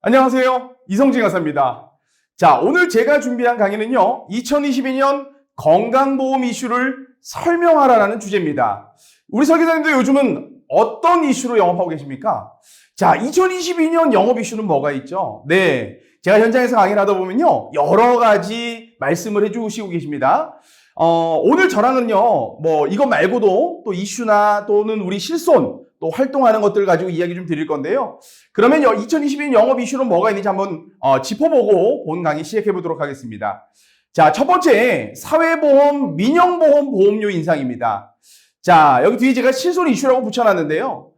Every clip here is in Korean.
안녕하세요. 이성진 강사입니다. 자, 오늘 제가 준비한 강의는요, 2022년 건강보험 이슈를 설명하라는 주제입니다. 우리 설계사님들 요즘은 어떤 이슈로 영업하고 계십니까? 자, 2022년 영업 이슈는 뭐가 있죠? 네. 제가 현장에서 강의를 하다 보면요, 여러 가지 말씀을 해주시고 계십니다. 오늘 저랑은요, 이것 말고도 또 이슈나 또는 우리 실손, 또 활동하는 것들 가지고 이야기 좀 드릴 건데요. 그러면 2022년 영업 이슈는 뭐가 있는지 한번 짚어보고 본 강의 시작해 보도록 하겠습니다. 자, 첫 번째, 사회보험, 민영보험 보험료 인상입니다. 자, 여기 뒤에 제가 실손 이슈라고 붙여놨는데요.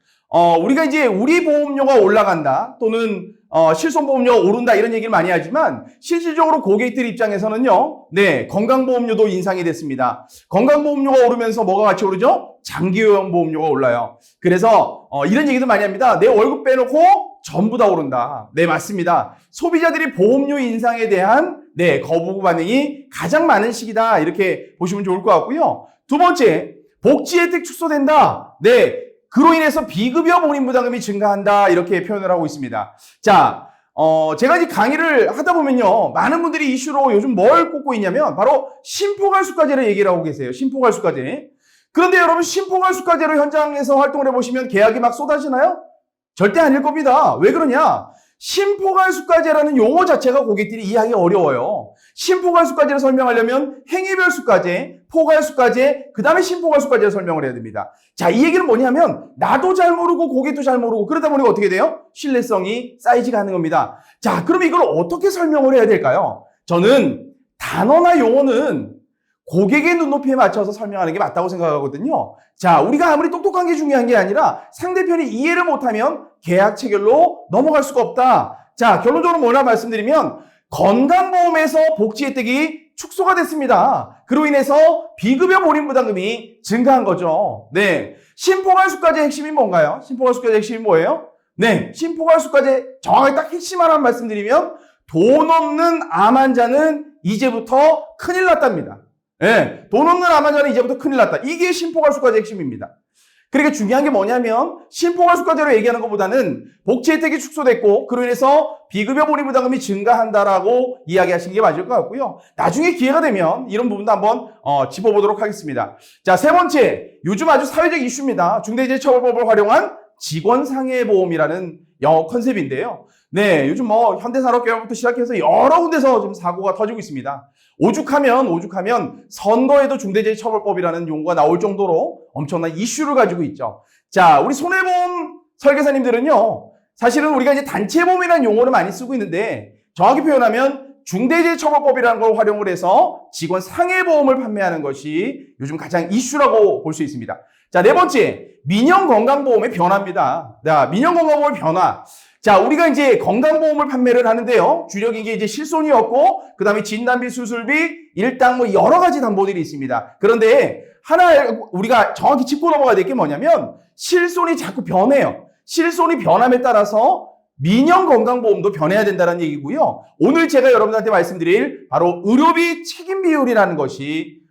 우리가 이제 우리 보험료가 올라간다 또는 실손보험료가 오른다 이런 얘기를 많이 하지만 실질적으로 고객들 입장에서는요, 네, 건강보험료도 인상이 됐습니다. 건강보험료가 오르면서 뭐가 같이 오르죠? 장기요양보험료가 올라요. 그래서 이런 얘기도 많이 합니다. 내 월급 빼놓고 전부 다 오른다. 네, 맞습니다. 소비자들이 보험료 인상에 대한 거부 반응이 가장 많은 시기다 이렇게 보시면 좋을 것 같고요. 두 번째, 복지 혜택 축소된다. 네, 그로 인해서 비급여 본인부담금이 증가한다 이렇게 표현을 하고 있습니다. 자, 제가 이제 강의를 하다 보면요, 많은 분들이 이슈로 요즘 뭘 꼽고 있냐면 바로 심포괄수가제를 얘기를 하고 계세요. 심포괄수가제. 그런데 여러분, 심포괄수가제로 현장에서 활동을 해보시면 계약이 막 쏟아지나요? 절대 아닐 겁니다. 왜 그러냐? 심포괄수가제라는 용어 자체가 고객들이 이해하기 어려워요. 심포괄수가제를 설명하려면 행위별수가제, 포괄수가제, 그 다음에 심포괄수가제를 설명을 해야 됩니다. 자, 이 얘기는 뭐냐면 나도 잘 모르고 고객도 잘 모르고 그러다 보니까 어떻게 돼요? 신뢰성이 쌓이지가 않는 겁니다. 자, 그럼 이걸 어떻게 설명을 해야 될까요? 저는 단어나 용어는 고객의 눈높이에 맞춰서 설명하는 게 맞다고 생각하거든요. 자, 우리가 아무리 똑똑한 게 중요한 게 아니라 상대편이 이해를 못하면 계약 체결로 넘어갈 수가 없다. 자, 결론적으로 뭐라 말씀드리면 건강보험에서 복지 혜택이 축소가 됐습니다. 그로 인해서 비급여 본인부담금이 증가한 거죠. 네, 심포괄수가제 핵심이 뭔가요? 심포괄수가제 핵심이 뭐예요? 네, 심포괄수가제 정확하게 딱 핵심 하나만 말씀드리면 돈 없는 암 환자는 이제부터 큰일 났답니다. 네, 돈 없는 암 환자는 이제부터 큰일 났다. 이게 심포괄수가제 핵심입니다. 그러니까 중요한 게 뭐냐면 심포괄수가제로 얘기하는 것보다는 복지 혜택이 축소됐고 그로 인해서 비급여 본인부담금이 증가한다라고 이야기하시는 게 맞을 것 같고요. 나중에 기회가 되면 이런 부분도 한번 짚어보도록 하겠습니다. 자, 세 번째, 요즘 아주 사회적 이슈입니다. 중대재해처벌법을 활용한 직원상해보험이라는 영어 컨셉인데요. 네, 요즘 현대산업개발부터 시작해서 여러 군데서 지금 사고가 터지고 있습니다. 오죽하면 선거에도 중대재해처벌법이라는 용어가 나올 정도로 엄청난 이슈를 가지고 있죠. 자, 우리 손해보험 설계사님들은요, 사실은 우리가 이제 단체보험이라는 용어를 많이 쓰고 있는데 정확히 표현하면 중대재해처벌법이라는 걸 활용을 해서 직원 상해보험을 판매하는 것이 요즘 가장 이슈라고 볼 수 있습니다. 자, 네 번째, 민영건강보험의 변화입니다. 자, 민영건강보험의 변화. 자, 우리가 이제 건강보험을 판매를 하는데요. 주력 이게 이제 실손이었고, 그 다음에 진단비, 수술비, 일당 여러 가지 담보들이 있습니다. 그런데 하나 우리가 정확히 짚고 넘어가야 될 게 뭐냐면 실손이 자꾸 변해요. 실손이 변함에 따라서 민영건강보험도 변해야 된다는 얘기고요. 오늘 제가 여러분들한테 말씀드릴 바로 의료비 책임 비율이라는 것이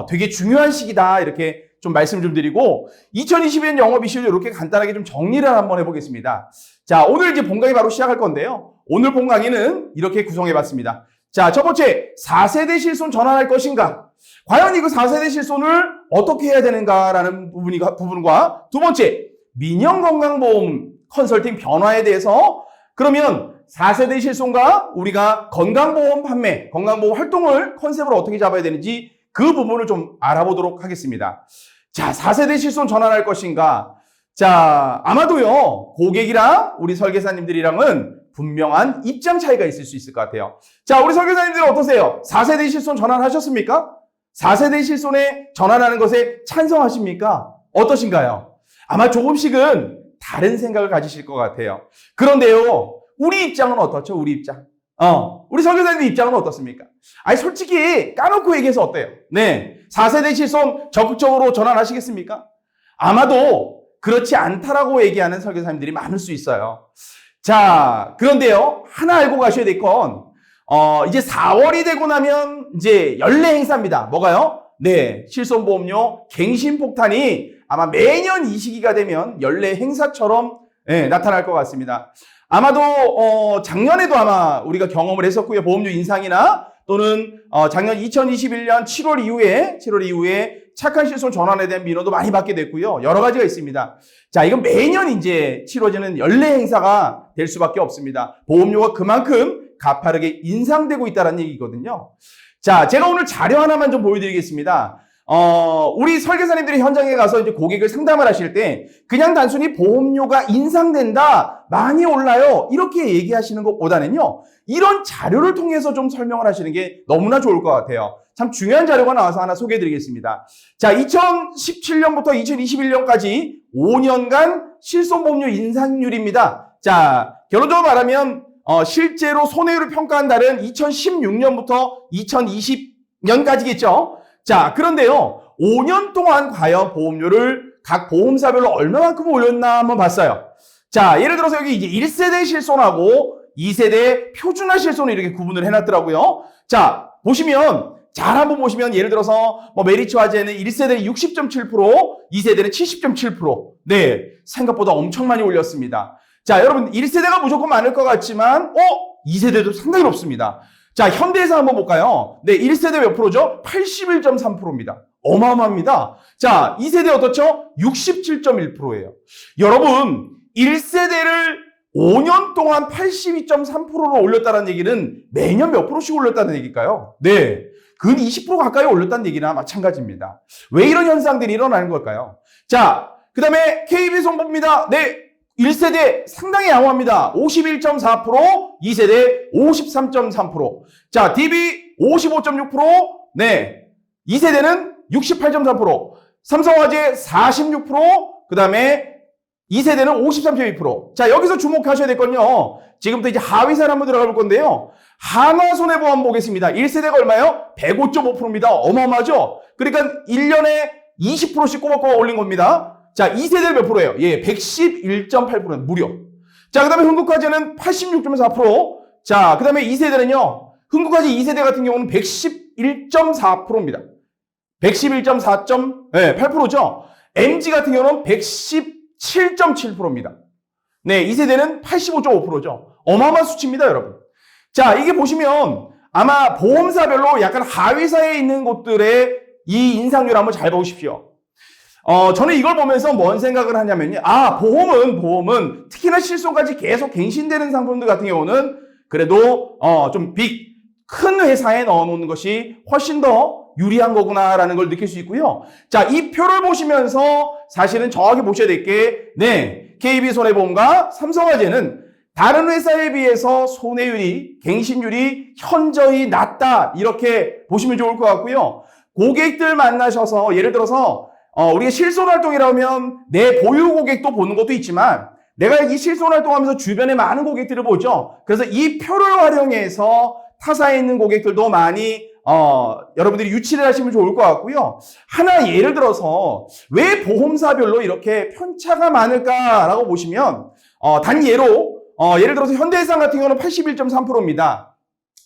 되게 중요한 시기다 이렇게 좀 말씀 좀 드리고 2022년 영업 이슈를 이렇게 간단하게 좀 정리를 한번 해보겠습니다. 자, 오늘 이제 본 강의 바로 시작할 건데요. 오늘 본 강의는 이렇게 구성해봤습니다. 자, 첫 번째, 4세대 실손 전환할 것인가? 과연 이거 4세대 실손을 어떻게 해야 되는가라는 부분과 두 번째, 민영건강보험 컨설팅 변화에 대해서 그러면 4세대 실손과 우리가 건강보험 판매, 건강보험 활동을 컨셉으로 어떻게 잡아야 되는지 그 부분을 좀 알아보도록 하겠습니다. 자, 4세대 실손 전환할 것인가? 자, 아마도요, 고객이랑 우리 설계사님들이랑은 분명한 입장 차이가 있을 수 있을 것 같아요. 자, 우리 설계사님들은 어떠세요? 4세대 실손 전환하셨습니까? 4세대 실손에 전환하는 것에 찬성하십니까? 어떠신가요? 아마 조금씩은 다른 생각을 가지실 것 같아요. 그런데요, 우리 입장은 어떻죠? 우리 입장. 우리 설계사님 입장은 어떻습니까? 아니, 솔직히 까놓고 얘기해서 어때요? 네. 4세대 실손 적극적으로 전환하시겠습니까? 아마도 그렇지 않다라고 얘기하는 설계사님들이 많을 수 있어요. 자, 그런데요, 하나 알고 가셔야 될 건, 이제 4월이 되고 나면 이제 연례 행사입니다. 뭐가요? 네. 실손보험료 갱신폭탄이 아마 매년 이 시기가 되면 연례 행사처럼 나타날 것 같습니다. 아마도 작년에도 아마 우리가 경험을 했었고요. 보험료 인상이나 또는 작년 2021년 7월 이후에 착한 실손 전환에 대한 민원도 많이 받게 됐고요. 여러 가지가 있습니다. 자, 이건 매년 이제 치러지는 연례 행사가 될 수밖에 없습니다. 보험료가 그만큼 가파르게 인상되고 있다는 얘기거든요. 자, 제가 오늘 자료 하나만 좀 보여드리겠습니다. 우리 설계사님들이 현장에 가서 이제 고객을 상담을 하실 때 그냥 단순히 보험료가 인상된다, 많이 올라요, 이렇게 얘기하시는 것보다는요, 이런 자료를 통해서 좀 설명을 하시는 게 너무나 좋을 것 같아요. 참 중요한 자료가 나와서 하나 소개해 드리겠습니다. 자, 2017년부터 2021년까지 5년간 실손보험료 인상률입니다. 자, 결론적으로 말하면 실제로 손해율을 평가한 달은 2016년부터 2020년까지겠죠. 자, 그런데요, 5년 동안 과연 보험료를 각 보험사별로 얼마만큼 올렸나 한번 봤어요. 자, 예를 들어서 여기 이제 1세대 실손하고 2세대 표준화 실손을 이렇게 구분을 해놨더라고요. 자, 보시면, 잘 한번 보시면, 예를 들어서 뭐 메리츠 화재는 1세대는 60.7%, 2세대는 70.7%. 네, 생각보다 엄청 많이 올렸습니다. 자, 여러분, 1세대가 무조건 많을 것 같지만, 2세대도 상당히 높습니다. 자, 현대에서 한번 볼까요? 네, 1세대 몇 프로죠? 81.3%입니다. 어마어마합니다. 자, 2세대 어떻죠? 67.1%예요. 여러분, 1세대를 5년 동안 82.3%로 올렸다는 얘기는 매년 몇 프로씩 올렸다는 얘기일까요? 네, 근 20% 가까이 올렸다는 얘기나 마찬가지입니다. 왜 이런 현상들이 일어나는 걸까요? 자, 그 다음에 KB손보입니다. 네, 1세대 상당히 양호합니다. 51.4%, 2세대 53.3%. 자, DB 55.6%, 네, 2세대는 68.3%, 삼성화재 46%, 그 다음에 2세대는 53.2%. 자, 여기서 주목하셔야 될 건요, 지금부터 이제 하위사를 한번 들어가 볼 건데요, 한화손해보험 보겠습니다. 1세대가 얼마예요? 105.5%입니다. 어마어마하죠? 그러니까 1년에 20%씩 꼬박꼬박 올린 겁니다. 자, 2세대는 몇 프로예요? 예, 111.8%. 무려. 자, 그 다음에 흥국화재는 86.4%. 자, 그 다음에 2세대는요, 흥국화재 2세대 같은 경우는 111.4%입니다. 111.8%죠? MG 같은 경우는 117.7%입니다. 네, 2세대는 85.5%죠. 어마어마한 수치입니다, 여러분. 자, 이게 보시면 아마 보험사별로 약간 하위사에 있는 곳들의 이 인상률 한번 잘 보십시오. 저는 이걸 보면서 뭔 생각을 하냐면요, 보험은 특히나 실손까지 계속 갱신되는 상품들 같은 경우는 그래도 좀 큰 회사에 넣어놓는 것이 훨씬 더 유리한 거구나라는 걸 느낄 수 있고요. 자, 이 표를 보시면서 사실은 정확히 보셔야 될 게, 네, KB손해보험과 삼성화재는 다른 회사에 비해서 손해율이, 갱신율이 현저히 낮다, 이렇게 보시면 좋을 것 같고요. 고객들 만나셔서, 예를 들어서 우리가 실손활동이라면 내 보유 고객도 보는 것도 있지만, 내가 이 실손활동하면서 주변에 많은 고객들을 보죠. 그래서 이 표를 활용해서 타사에 있는 고객들도 많이 여러분들이 유치를 하시면 좋을 것 같고요. 하나 예를 들어서 왜 보험사별로 이렇게 편차가 많을까라고 보시면, 단 예를 들어서 현대해상 같은 경우는 81.3%입니다.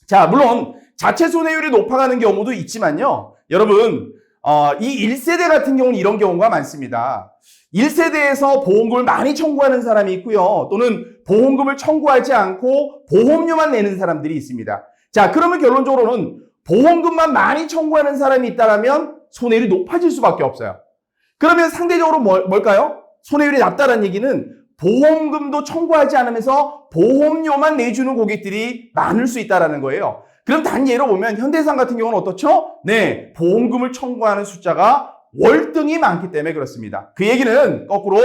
자, 물론 자체 손해율이 높아가는 경우도 있지만요, 여러분, 이 1세대 같은 경우는 이런 경우가 많습니다. 1세대에서 보험금을 많이 청구하는 사람이 있고요, 또는 보험금을 청구하지 않고 보험료만 내는 사람들이 있습니다. 자, 그러면 결론적으로는 보험금만 많이 청구하는 사람이 있다면 손해율이 높아질 수밖에 없어요. 그러면 상대적으로 뭘까요? 손해율이 낮다는 얘기는 보험금도 청구하지 않으면서 보험료만 내주는 고객들이 많을 수 있다는 거예요. 그럼 단 예로 보면 현대해상 같은 경우는 어떻죠? 네, 보험금을 청구하는 숫자가 월등히 많기 때문에 그렇습니다. 그 얘기는 거꾸로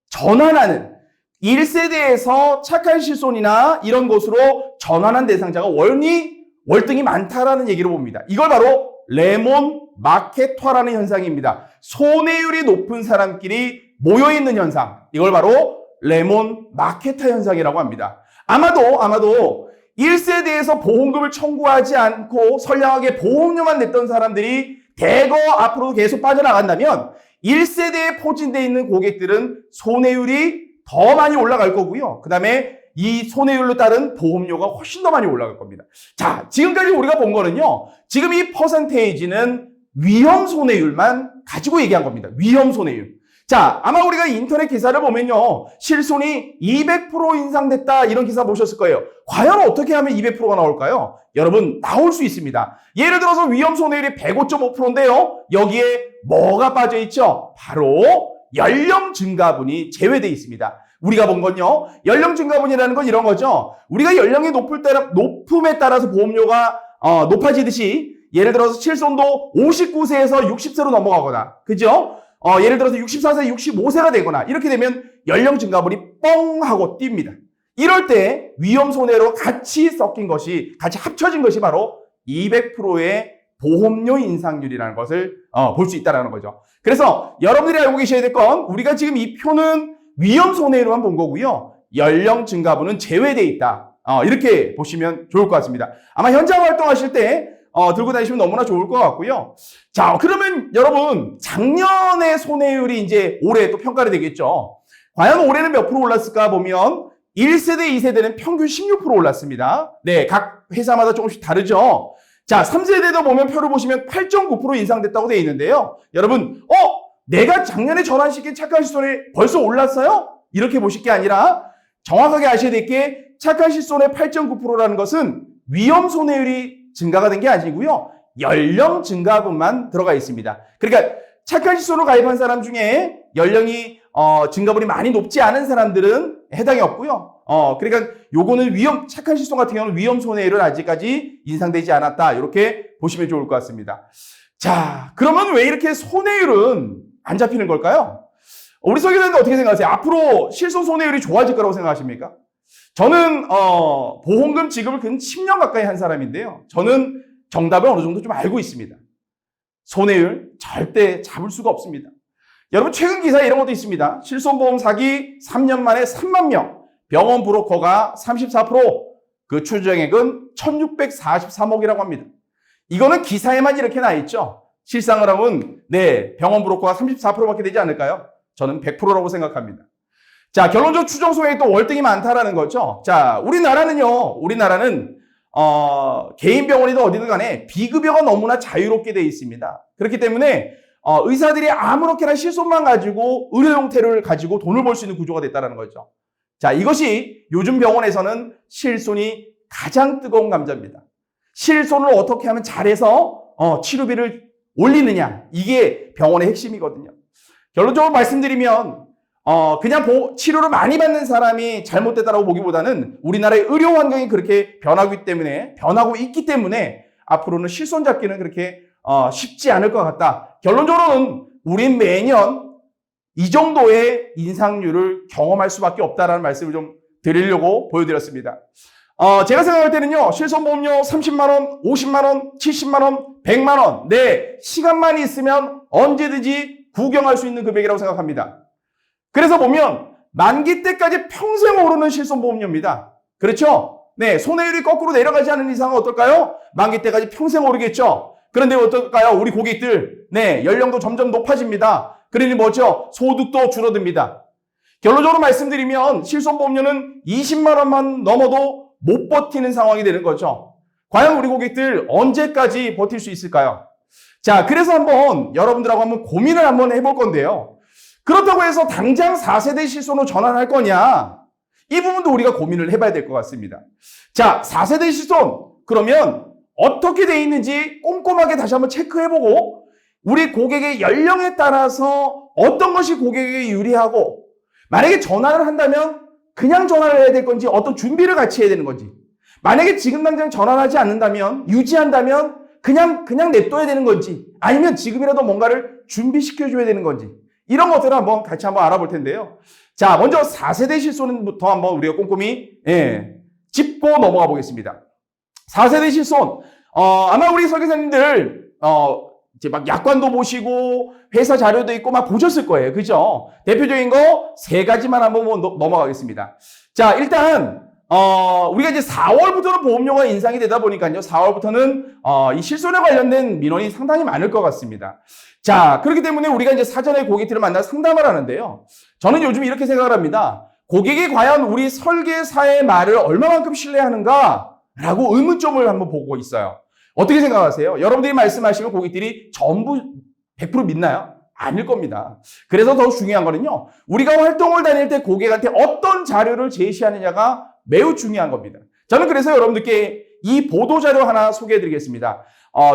전환하는 1세대에서 착한 실손이나 이런 것으로 전환한 대상자가 월등히 많다라는 얘기를 봅니다. 이걸 바로 레몬 마켓화라는 현상입니다. 손해율이 높은 사람끼리 모여있는 현상, 이걸 바로 레몬 마켓화 현상이라고 합니다. 아마도 1세대에서 보험금을 청구하지 않고 선량하게 보험료만 냈던 사람들이 대거 앞으로 계속 빠져나간다면 1세대에 포진되어 있는 고객들은 손해율이 더 많이 올라갈 거고요. 그 다음에 이 손해율로 따른 보험료가 훨씬 더 많이 올라갈 겁니다. 자, 지금까지 우리가 본 거는요, 지금 이 퍼센테이지는 위험 손해율만 가지고 얘기한 겁니다. 위험 손해율. 자, 아마 우리가 인터넷 기사를 보면요. 실손이 200% 인상됐다 이런 기사 보셨을 거예요. 과연 어떻게 하면 200%가 나올까요? 여러분, 나올 수 있습니다. 예를 들어서 위험 손해율이 105.5%인데요. 여기에 뭐가 빠져 있죠? 바로 연령 증가분이 제외되어 있습니다. 우리가 본 건요. 연령 증가분이라는 건 이런 거죠. 우리가 연령이 높음에 따라서 보험료가 높아지듯이 예를 들어서 실손도 59세에서 60세로 넘어가거나, 그죠? 예를 들어서 64세, 65세가 되거나 이렇게 되면 연령 증가분이 뻥 하고 뜁니다. 이럴 때 위험 손해로 같이 섞인 것이, 같이 합쳐진 것이 바로 200%의 보험료 인상률이라는 것을 볼 수 있다는 거죠. 그래서 여러분들이 알고 계셔야 될 건 우리가 지금 이 표는 위험 손해로만 본 거고요. 연령 증가분은 제외되어 있다. 이렇게 보시면 좋을 것 같습니다. 아마 현장 활동하실 때 들고 다니시면 너무나 좋을 것 같고요. 자, 그러면 여러분 작년의 손해율이 이제 올해 또 평가가 되겠죠. 과연 올해는 몇 프로 올랐을까 보면 1세대, 2세대는 평균 16% 올랐습니다. 네, 각 회사마다 조금씩 다르죠. 자, 3세대도 보면 표를 보시면 8.9% 인상됐다고 되어 있는데요. 여러분, 내가 작년에 전환시킨 착한 실손이 벌써 올랐어요? 이렇게 보실 게 아니라 정확하게 아셔야 될 게 착한 실손의 8.9%라는 것은 위험 손해율이 증가가 된 게 아니고요. 연령 증가분만 들어가 있습니다. 그러니까 착한 실손으로 가입한 사람 중에 연령이 증가분이 많이 높지 않은 사람들은 해당이 없고요. 그러니까 요거는 착한 실손 같은 경우는 위험 손해율은 아직까지 인상되지 않았다. 이렇게 보시면 좋을 것 같습니다. 자, 그러면 왜 이렇게 손해율은 안 잡히는 걸까요? 우리 설계자님도 어떻게 생각하세요? 앞으로 실손 손해율이 좋아질 거라고 생각하십니까? 저는 보험금 지급을 근 10년 가까이 한 사람인데요. 저는 정답을 어느 정도 좀 알고 있습니다. 손해율 절대 잡을 수가 없습니다. 여러분 최근 기사에 이런 것도 있습니다. 실손보험 사기 3년 만에 3만 명, 병원 브로커가 34%, 그 추정액은 1643억이라고 합니다. 이거는 기사에만 이렇게 나 있죠. 실상을 하면 병원 브로커가 34%밖에 되지 않을까요? 저는 100%라고 생각합니다. 자, 결론적으로 추정 소액도 월등히 많다라는 거죠. 자, 우리나라는 개인 병원이든 어디든 간에 비급여가 너무나 자유롭게 되어 있습니다. 그렇기 때문에 의사들이 아무렇게나 실손만 가지고 의료 형태를 가지고 돈을 벌 수 있는 구조가 됐다는 거죠. 자, 이것이 요즘 병원에서는 실손이 가장 뜨거운 감자입니다. 실손을 어떻게 하면 잘해서 치료비를 올리느냐, 이게 병원의 핵심이거든요. 결론적으로 말씀드리면 그냥 치료를 많이 받는 사람이 잘못됐다고 보기보다는 우리나라의 의료 환경이 그렇게 변하고 있기 때문에 앞으로는 실손 잡기는 그렇게 쉽지 않을 것 같다. 결론적으로는 우린 매년 이 정도의 인상률을 경험할 수밖에 없다라는 말씀을 좀 드리려고 보여드렸습니다. 제가 생각할 때는요, 실손보험료 30만원, 50만원, 70만원, 100만원, 시간만 있으면 언제든지 구경할 수 있는 금액이라고 생각합니다. 그래서 보면 만기 때까지 평생 오르는 실손보험료입니다. 그렇죠? 손해율이 거꾸로 내려가지 않는 이상은 어떨까요? 만기 때까지 평생 오르겠죠? 그런데 어떨까요? 우리 고객들, 연령도 점점 높아집니다. 그러니 뭐죠? 소득도 줄어듭니다. 결론적으로 말씀드리면 실손보험료는 20만 원만 넘어도 못 버티는 상황이 되는 거죠. 과연 우리 고객들 언제까지 버틸 수 있을까요? 자, 그래서 여러분들하고 한번 고민을 한번 해볼 건데요. 그렇다고 해서 당장 4세대 실손으로 전환할 거냐? 이 부분도 우리가 고민을 해봐야 될 것 같습니다. 자, 4세대 실손, 그러면 어떻게 돼 있는지 꼼꼼하게 다시 한번 체크해보고 우리 고객의 연령에 따라서 어떤 것이 고객에게 유리하고 만약에 전환을 한다면 그냥 전환을 해야 될 건지 어떤 준비를 같이 해야 되는 건지 만약에 지금 당장 전환하지 않는다면 유지한다면 그냥 냅둬야 되는 건지 아니면 지금이라도 뭔가를 준비시켜줘야 되는 건지 이런 것들을 같이 한번 알아볼 텐데요. 자, 먼저 4세대 실손부터 한번 우리가 꼼꼼히 짚고 넘어가 보겠습니다. 4세대 실손 아마 우리 설계사님들 이제 막 약관도 보시고 회사 자료도 있고 막 보셨을 거예요. 그죠? 대표적인 거 3가지만 한번 넘어가겠습니다. 자, 일단 우리가 이제 4월부터는 보험료가 인상이 되다 보니까요. 4월부터는 이 실손에 관련된 민원이 상당히 많을 것 같습니다. 자, 그렇기 때문에 우리가 이제 사전에 고객들을 만나 상담을 하는데요. 저는 요즘 이렇게 생각을 합니다. 고객이 과연 우리 설계사의 말을 얼마만큼 신뢰하는가라고 의문점을 한번 보고 있어요. 어떻게 생각하세요? 여러분들이 말씀하시면 고객들이 전부 100% 믿나요? 아닐 겁니다. 그래서 더 중요한 거는요, 우리가 활동을 다닐 때 고객한테 어떤 자료를 제시하느냐가 매우 중요한 겁니다. 저는 그래서 여러분들께 이 보도자료 하나 소개해 드리겠습니다.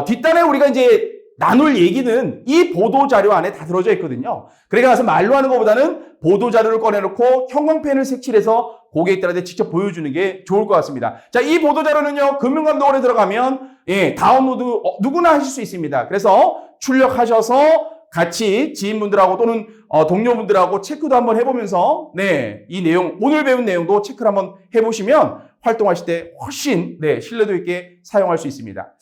뒷단에 우리가 이제 나눌 얘기는 이 보도자료 안에 다 들어져 있거든요. 그러니까 가서 말로 하는 것보다는 보도자료를 꺼내놓고 형광펜을 색칠해서 고객들한테 직접 보여주는 게 좋을 것 같습니다. 자, 이 보도자료는요, 금융감독원에 들어가면, 다운로드 누구나 하실 수 있습니다. 그래서 출력하셔서 같이 지인분들하고 또는 동료분들하고 체크도 한번 해보면서, 이 내용, 오늘 배운 내용도 체크를 한번 해보시면 활동하실 때 훨씬, 신뢰도 있게 사용할 수 있습니다.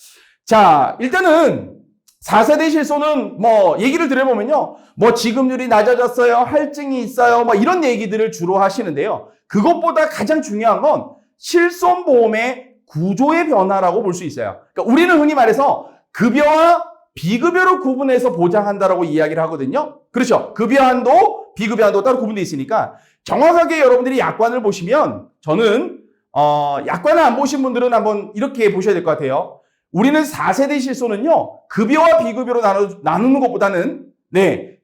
자, 일단은 4세대 실손은 얘기를 들어보면요, 지급률이 낮아졌어요, 할증이 있어요, 이런 얘기들을 주로 하시는데요. 그것보다 가장 중요한 건 실손보험의 구조의 변화라고 볼 수 있어요. 그러니까 우리는 흔히 말해서 급여와 비급여로 구분해서 보장한다라고 이야기를 하거든요. 그렇죠. 급여 한도, 비급여 한도 따로 구분되어 있으니까 정확하게 여러분들이 약관을 보시면, 저는 약관을 안 보신 분들은 한번 이렇게 보셔야 될 것 같아요. 우리는 4세대 실손은요, 급여와 비급여로 나누는 것보다는,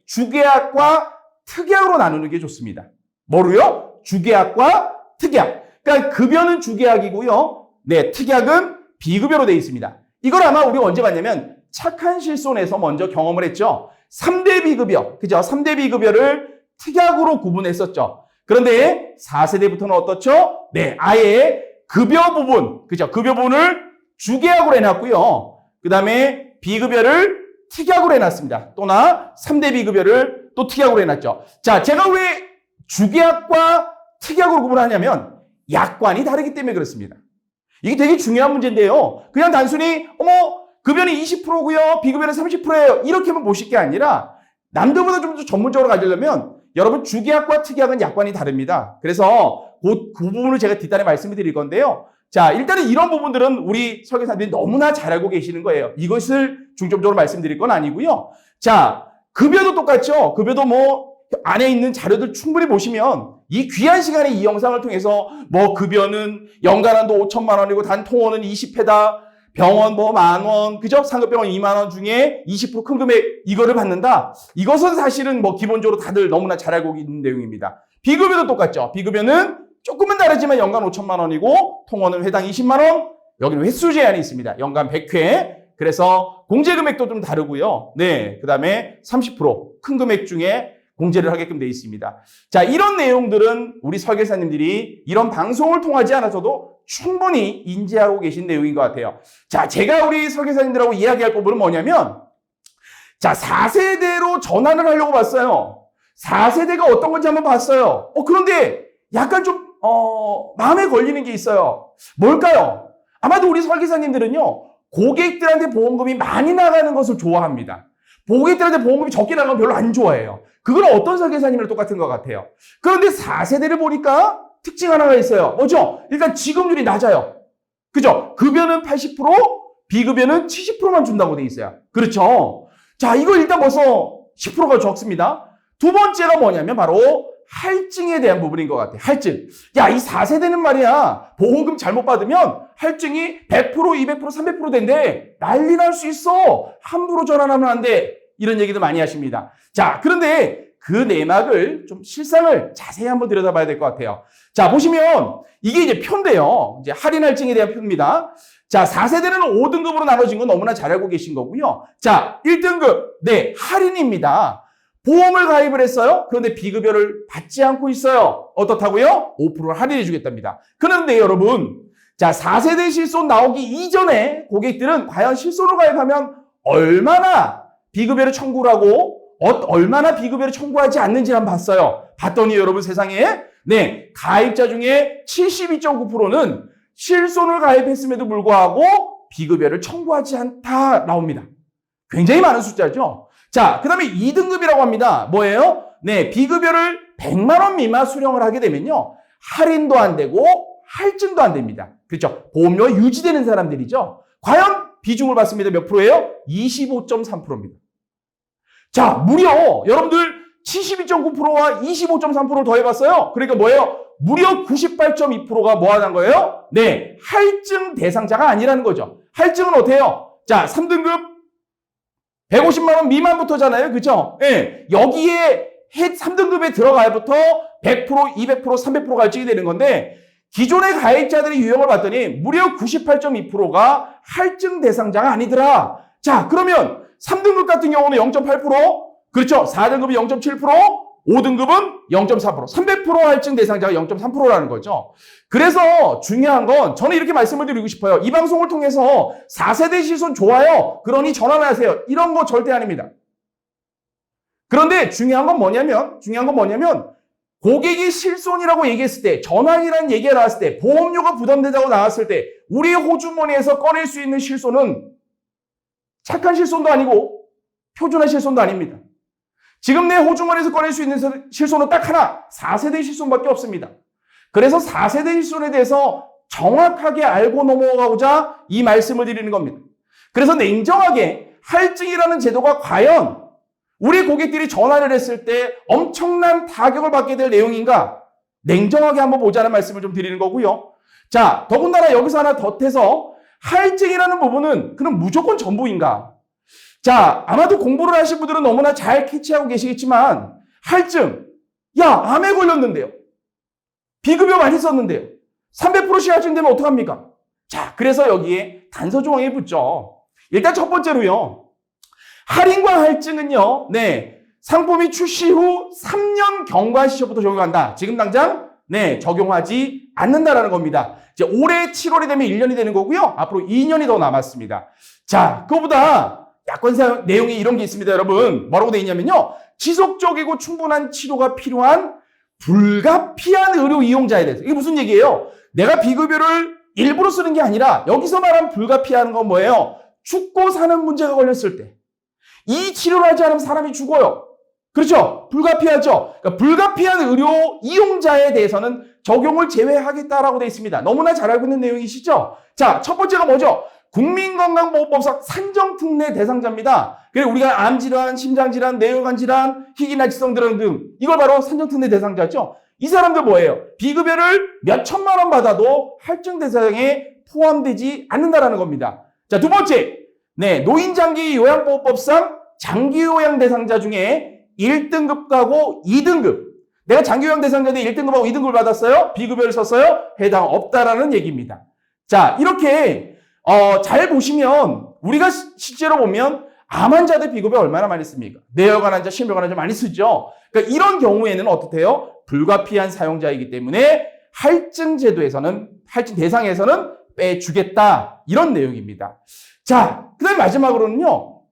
주계약과 특약으로 나누는 게 좋습니다. 뭐로요? 주계약과 특약. 그러니까 급여는 주계약이고요, 특약은 비급여로 되어 있습니다. 이걸 아마 우리가 언제 봤냐면, 착한 실손에서 먼저 경험을 했죠. 3대 비급여, 그죠? 3대 비급여를 특약으로 구분했었죠. 그런데 4세대부터는 어떻죠? 아예 급여 부분, 그죠? 급여 부분을 주계약으로 해놨고요. 그 다음에 비급여를 특약으로 해놨습니다. 또나 3대 비급여를 또 특약으로 해놨죠. 자, 제가 왜 주계약과 특약으로 구분하냐면 약관이 다르기 때문에 그렇습니다. 이게 되게 중요한 문제인데요. 그냥 단순히 급여는 20%고요, 비급여는 30%예요. 이렇게만 보실 게 아니라 남들보다 좀 더 전문적으로 가지려면 여러분 주계약과 특약은 약관이 다릅니다. 그래서 그 부분을 제가 뒷단에 말씀을 드릴 건데요. 자, 일단은 이런 부분들은 우리 설계사님들이 너무나 잘 알고 계시는 거예요. 이것을 중점적으로 말씀드릴 건 아니고요. 자, 급여도 똑같죠. 급여도 안에 있는 자료들 충분히 보시면 이 귀한 시간에 이 영상을 통해서 급여는 연간한도 5천만 원이고 단 통원은 20회다. 병원 10,000원, 그죠? 상급병원 2만 원 중에 20% 큰 금액 이거를 받는다. 이것은 사실은 기본적으로 다들 너무나 잘 알고 있는 내용입니다. 비급여도 똑같죠. 비급여는 조금은 다르지만 연간 5천만 원이고 통원은 회당 20만 원. 여기는 횟수 제한이 있습니다. 연간 100회. 그래서 공제 금액도 좀 다르고요. 그다음에 30% 큰 금액 중에 공제를 하게끔 되어 있습니다. 자, 이런 내용들은 우리 설계사님들이 이런 방송을 통하지 않아서도 충분히 인지하고 계신 내용인 것 같아요. 자, 제가 우리 설계사님들하고 이야기할 부분은 뭐냐면, 자, 4세대로 전환을 하려고 봤어요. 4세대가 어떤 건지 한번 봤어요. 그런데 약간 좀 마음에 걸리는 게 있어요. 뭘까요? 아마도 우리 설계사님들은요, 고객들한테 보험금이 많이 나가는 것을 좋아합니다. 고객들한테 보험금이 적게 나가면 별로 안 좋아해요. 그건 어떤 설계사님이랑 똑같은 것 같아요. 그런데 4세대를 보니까 특징 하나가 있어요. 뭐죠? 일단 지급률이 낮아요. 그죠? 급여는 80%, 비급여는 70%만 준다고 돼 있어요. 그렇죠? 자, 이거 일단 벌써 10%가 적습니다. 두 번째가 뭐냐면 바로 할증에 대한 부분인 것 같아요. 할증. 야, 이 4세대는 말이야, 보험금 잘못 받으면 할증이 100%, 200%, 300% 된대. 난리 날 수 있어. 함부로 전환하면 안 돼. 이런 얘기도 많이 하십니다. 자, 그런데 그 내막을 좀 실상을 자세히 한번 들여다봐야 될 것 같아요. 자, 보시면 이게 이제 표인데요. 이제 할인 할증에 대한 표입니다. 자, 4세대는 5등급으로 나눠진 건 너무나 잘 알고 계신 거고요. 자, 1등급. 할인입니다. 보험을 가입을 했어요. 그런데 비급여를 받지 않고 있어요. 어떻다고요? 5%를 할인해 주겠답니다. 그런데 여러분, 자, 4세대 실손 나오기 이전에 고객들은 과연 실손을 가입하면 얼마나 비급여를 청구를 하고 얼마나 비급여를 청구하지 않는지 한번 봤어요. 봤더니 여러분 세상에 가입자 중에 72.9%는 실손을 가입했음에도 불구하고 비급여를 청구하지 않다 나옵니다. 굉장히 많은 숫자죠. 자, 그 다음에 2등급이라고 합니다. 뭐예요? 비급여를 100만 원 미만 수령을 하게 되면요, 할인도 안 되고 할증도 안 됩니다. 그렇죠? 보험료가 유지되는 사람들이죠. 과연 비중을 봤습니다. 몇 프로예요? 25.3%입니다. 자, 무려 여러분들 72.9%와 25.3%를 더해봤어요. 그러니까 뭐예요? 무려 98.2%가 뭐 하는 거예요? 할증 대상자가 아니라는 거죠. 할증은 어때요? 자, 3등급 150만 원 미만부터잖아요. 그죠? 예. 여기에 3등급에 들어가야부터 100%, 200%, 300% 갈증이 되는 건데 기존의 가입자들의 유형을 봤더니 무려 98.2%가 할증 대상자가 아니더라. 자, 그러면 3등급 같은 경우는 0.8%, 그렇죠? 4등급이 0.7%, 5등급은 0.4%, 300% 할증 대상자가 0.3%라는 거죠. 그래서 중요한 건 저는 이렇게 말씀을 드리고 싶어요. 이 방송을 통해서 4세대 실손 좋아요. 그러니 전화를 하세요. 이런 거 절대 아닙니다. 그런데 중요한 건 뭐냐면 고객이 실손이라고 얘기했을 때, 전환이라는 얘기가 나왔을 때, 보험료가 부담된다고 나왔을 때 우리 호주머니에서 꺼낼 수 있는 실손은 착한 실손도 아니고 표준화 실손도 아닙니다. 지금 내 호주머니에서 꺼낼 수 있는 실손은 딱 하나, 4세대 실손밖에 없습니다. 그래서 4세대 실손에 대해서 정확하게 알고 넘어가고자 이 말씀을 드리는 겁니다. 그래서 냉정하게 할증이라는 제도가 과연 우리 고객들이 전화를 했을 때 엄청난 타격을 받게 될 내용인가? 냉정하게 한번 보자는 말씀을 좀 드리는 거고요. 자, 더군다나 여기서 하나 덧해서 할증이라는 부분은 그럼 무조건 전부인가? 자, 아마도 공부를 하신 분들은 너무나 잘 캐치하고 계시겠지만 할증, 야, 암에 걸렸는데요. 비급여 많이 썼는데요. 300%씩 할증되면 어떡합니까? 자, 그래서 여기에 단서 조항이 붙죠. 일단 첫 번째로요. 할인과 할증은요, 상품이 출시 후 3년 경과 시점부터 적용한다. 지금 당장, 적용하지 않는다라는 겁니다. 이제 올해 7월이 되면 1년이 되는 거고요. 앞으로 2년이 더 남았습니다. 자, 그거보다 약관 내용이 이런 게 있습니다, 여러분. 뭐라고 돼 있냐면요. 지속적이고 충분한 치료가 필요한 불가피한 의료 이용자에 대해서. 이게 무슨 얘기예요? 내가 비급여를 일부러 쓰는 게 아니라 여기서 말하는 불가피한 건 뭐예요? 죽고 사는 문제가 걸렸을 때. 이 치료를 하지 않으면 사람이 죽어요. 그렇죠? 불가피하죠? 그러니까 불가피한 의료 이용자에 대해서는 적용을 제외하겠다라고 되어 있습니다. 너무나 잘 알고 있는 내용이시죠? 자, 첫 번째가 뭐죠? 국민건강보호법상 산정특례 대상자입니다. 그리고 우리가 암질환, 심장질환, 뇌혈관질환, 희귀날치성 질환 등 이걸 바로 산정특례 대상자죠. 이 사람들 뭐예요? 비급여를 몇 천만 원 받아도 할증 대상에 포함되지 않는다라는 겁니다. 자, 두 번째, 노인장기 요양보호법상 장기요양 대상자 중에 1등급 가고 2등급. 내가 장기요양 대상자인데 1등급하고 2등급을 받았어요? 비급여를 썼어요? 해당 없다라는 얘기입니다. 자, 이렇게 잘 보시면 우리가 실제로 보면 암 환자들 비급여 얼마나 많이 씁니까? 뇌혈관 환자, 심혈관 환자 많이 쓰죠. 그러니까 이런 경우에는 어떻대요? 불가피한 사용자이기 때문에 할증 제도에서는, 할증 대상에서는 빼주겠다. 이런 내용입니다. 자, 그 다음에 마지막으로는요.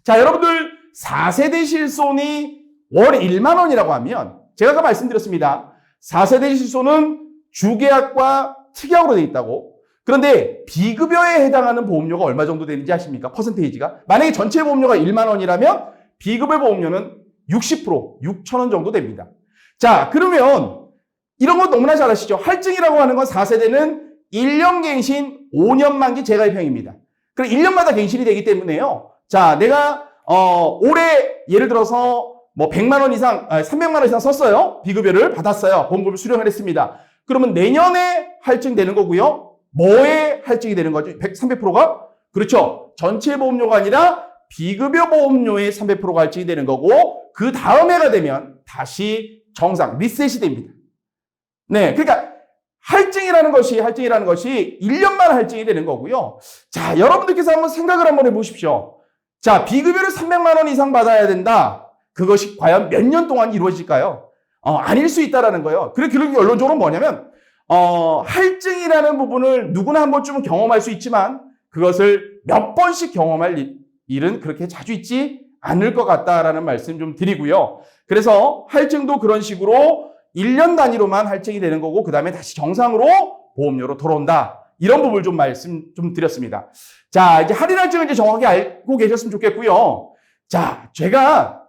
자, 여러분들 4세대 실손이 월 1만 원이라고 하면 제가 아까 말씀드렸습니다. 4세대 실손은 주계약과 특약으로 되어 있다고. 그런데 비급여에 해당하는 보험료가 얼마 정도 되는지 아십니까? 퍼센테이지가. 만약에 전체 보험료가 1만 원이라면 비급여 보험료는 60%, 6천 원 정도 됩니다. 자, 그러면 이런 거 너무나 잘 아시죠? 할증이라고 하는 건 4세대는 1년 갱신, 5년 만기 재가입형입니다. 그럼 1년마다 갱신이 되기 때문에요. 자, 내가 올해 예를 들어서 뭐 100만 원 이상, 300만 원 이상 썼어요. 비급여를 받았어요. 보험금을 수령을 했습니다. 그러면 내년에 할증되는 거고요. 뭐에 할증이 되는 거죠? 300%가? 그렇죠. 전체 보험료가 아니라 비급여 보험료의 300%가 할증이 되는 거고 그 다음 해가 되면 다시 정상, 리셋이 됩니다. 그러니까 할증이라는 것이 1년만 할증이 되는 거고요. 자, 여러분들께서 한번 생각을 한번 해보십시오. 자, 비급여를 300만 원 이상 받아야 된다. 그것이 과연 몇 년 동안 이루어질까요? 아닐 수 있다라는 거예요. 그리고 결론적으로 뭐냐면, 할증이라는 부분을 누구나 한 번쯤은 경험할 수 있지만, 그것을 몇 번씩 경험할 일은 그렇게 자주 있지 않을 것 같다라는 말씀 좀 드리고요. 그래서 할증도 그런 식으로 1년 단위로만 할증이 되는 거고 그 다음에 다시 정상으로 보험료로 돌아온다. 이런 부분을 좀 말씀 좀 드렸습니다. 자, 이제 할인 할증을 이제 정확히 알고 계셨으면 좋겠고요. 자, 제가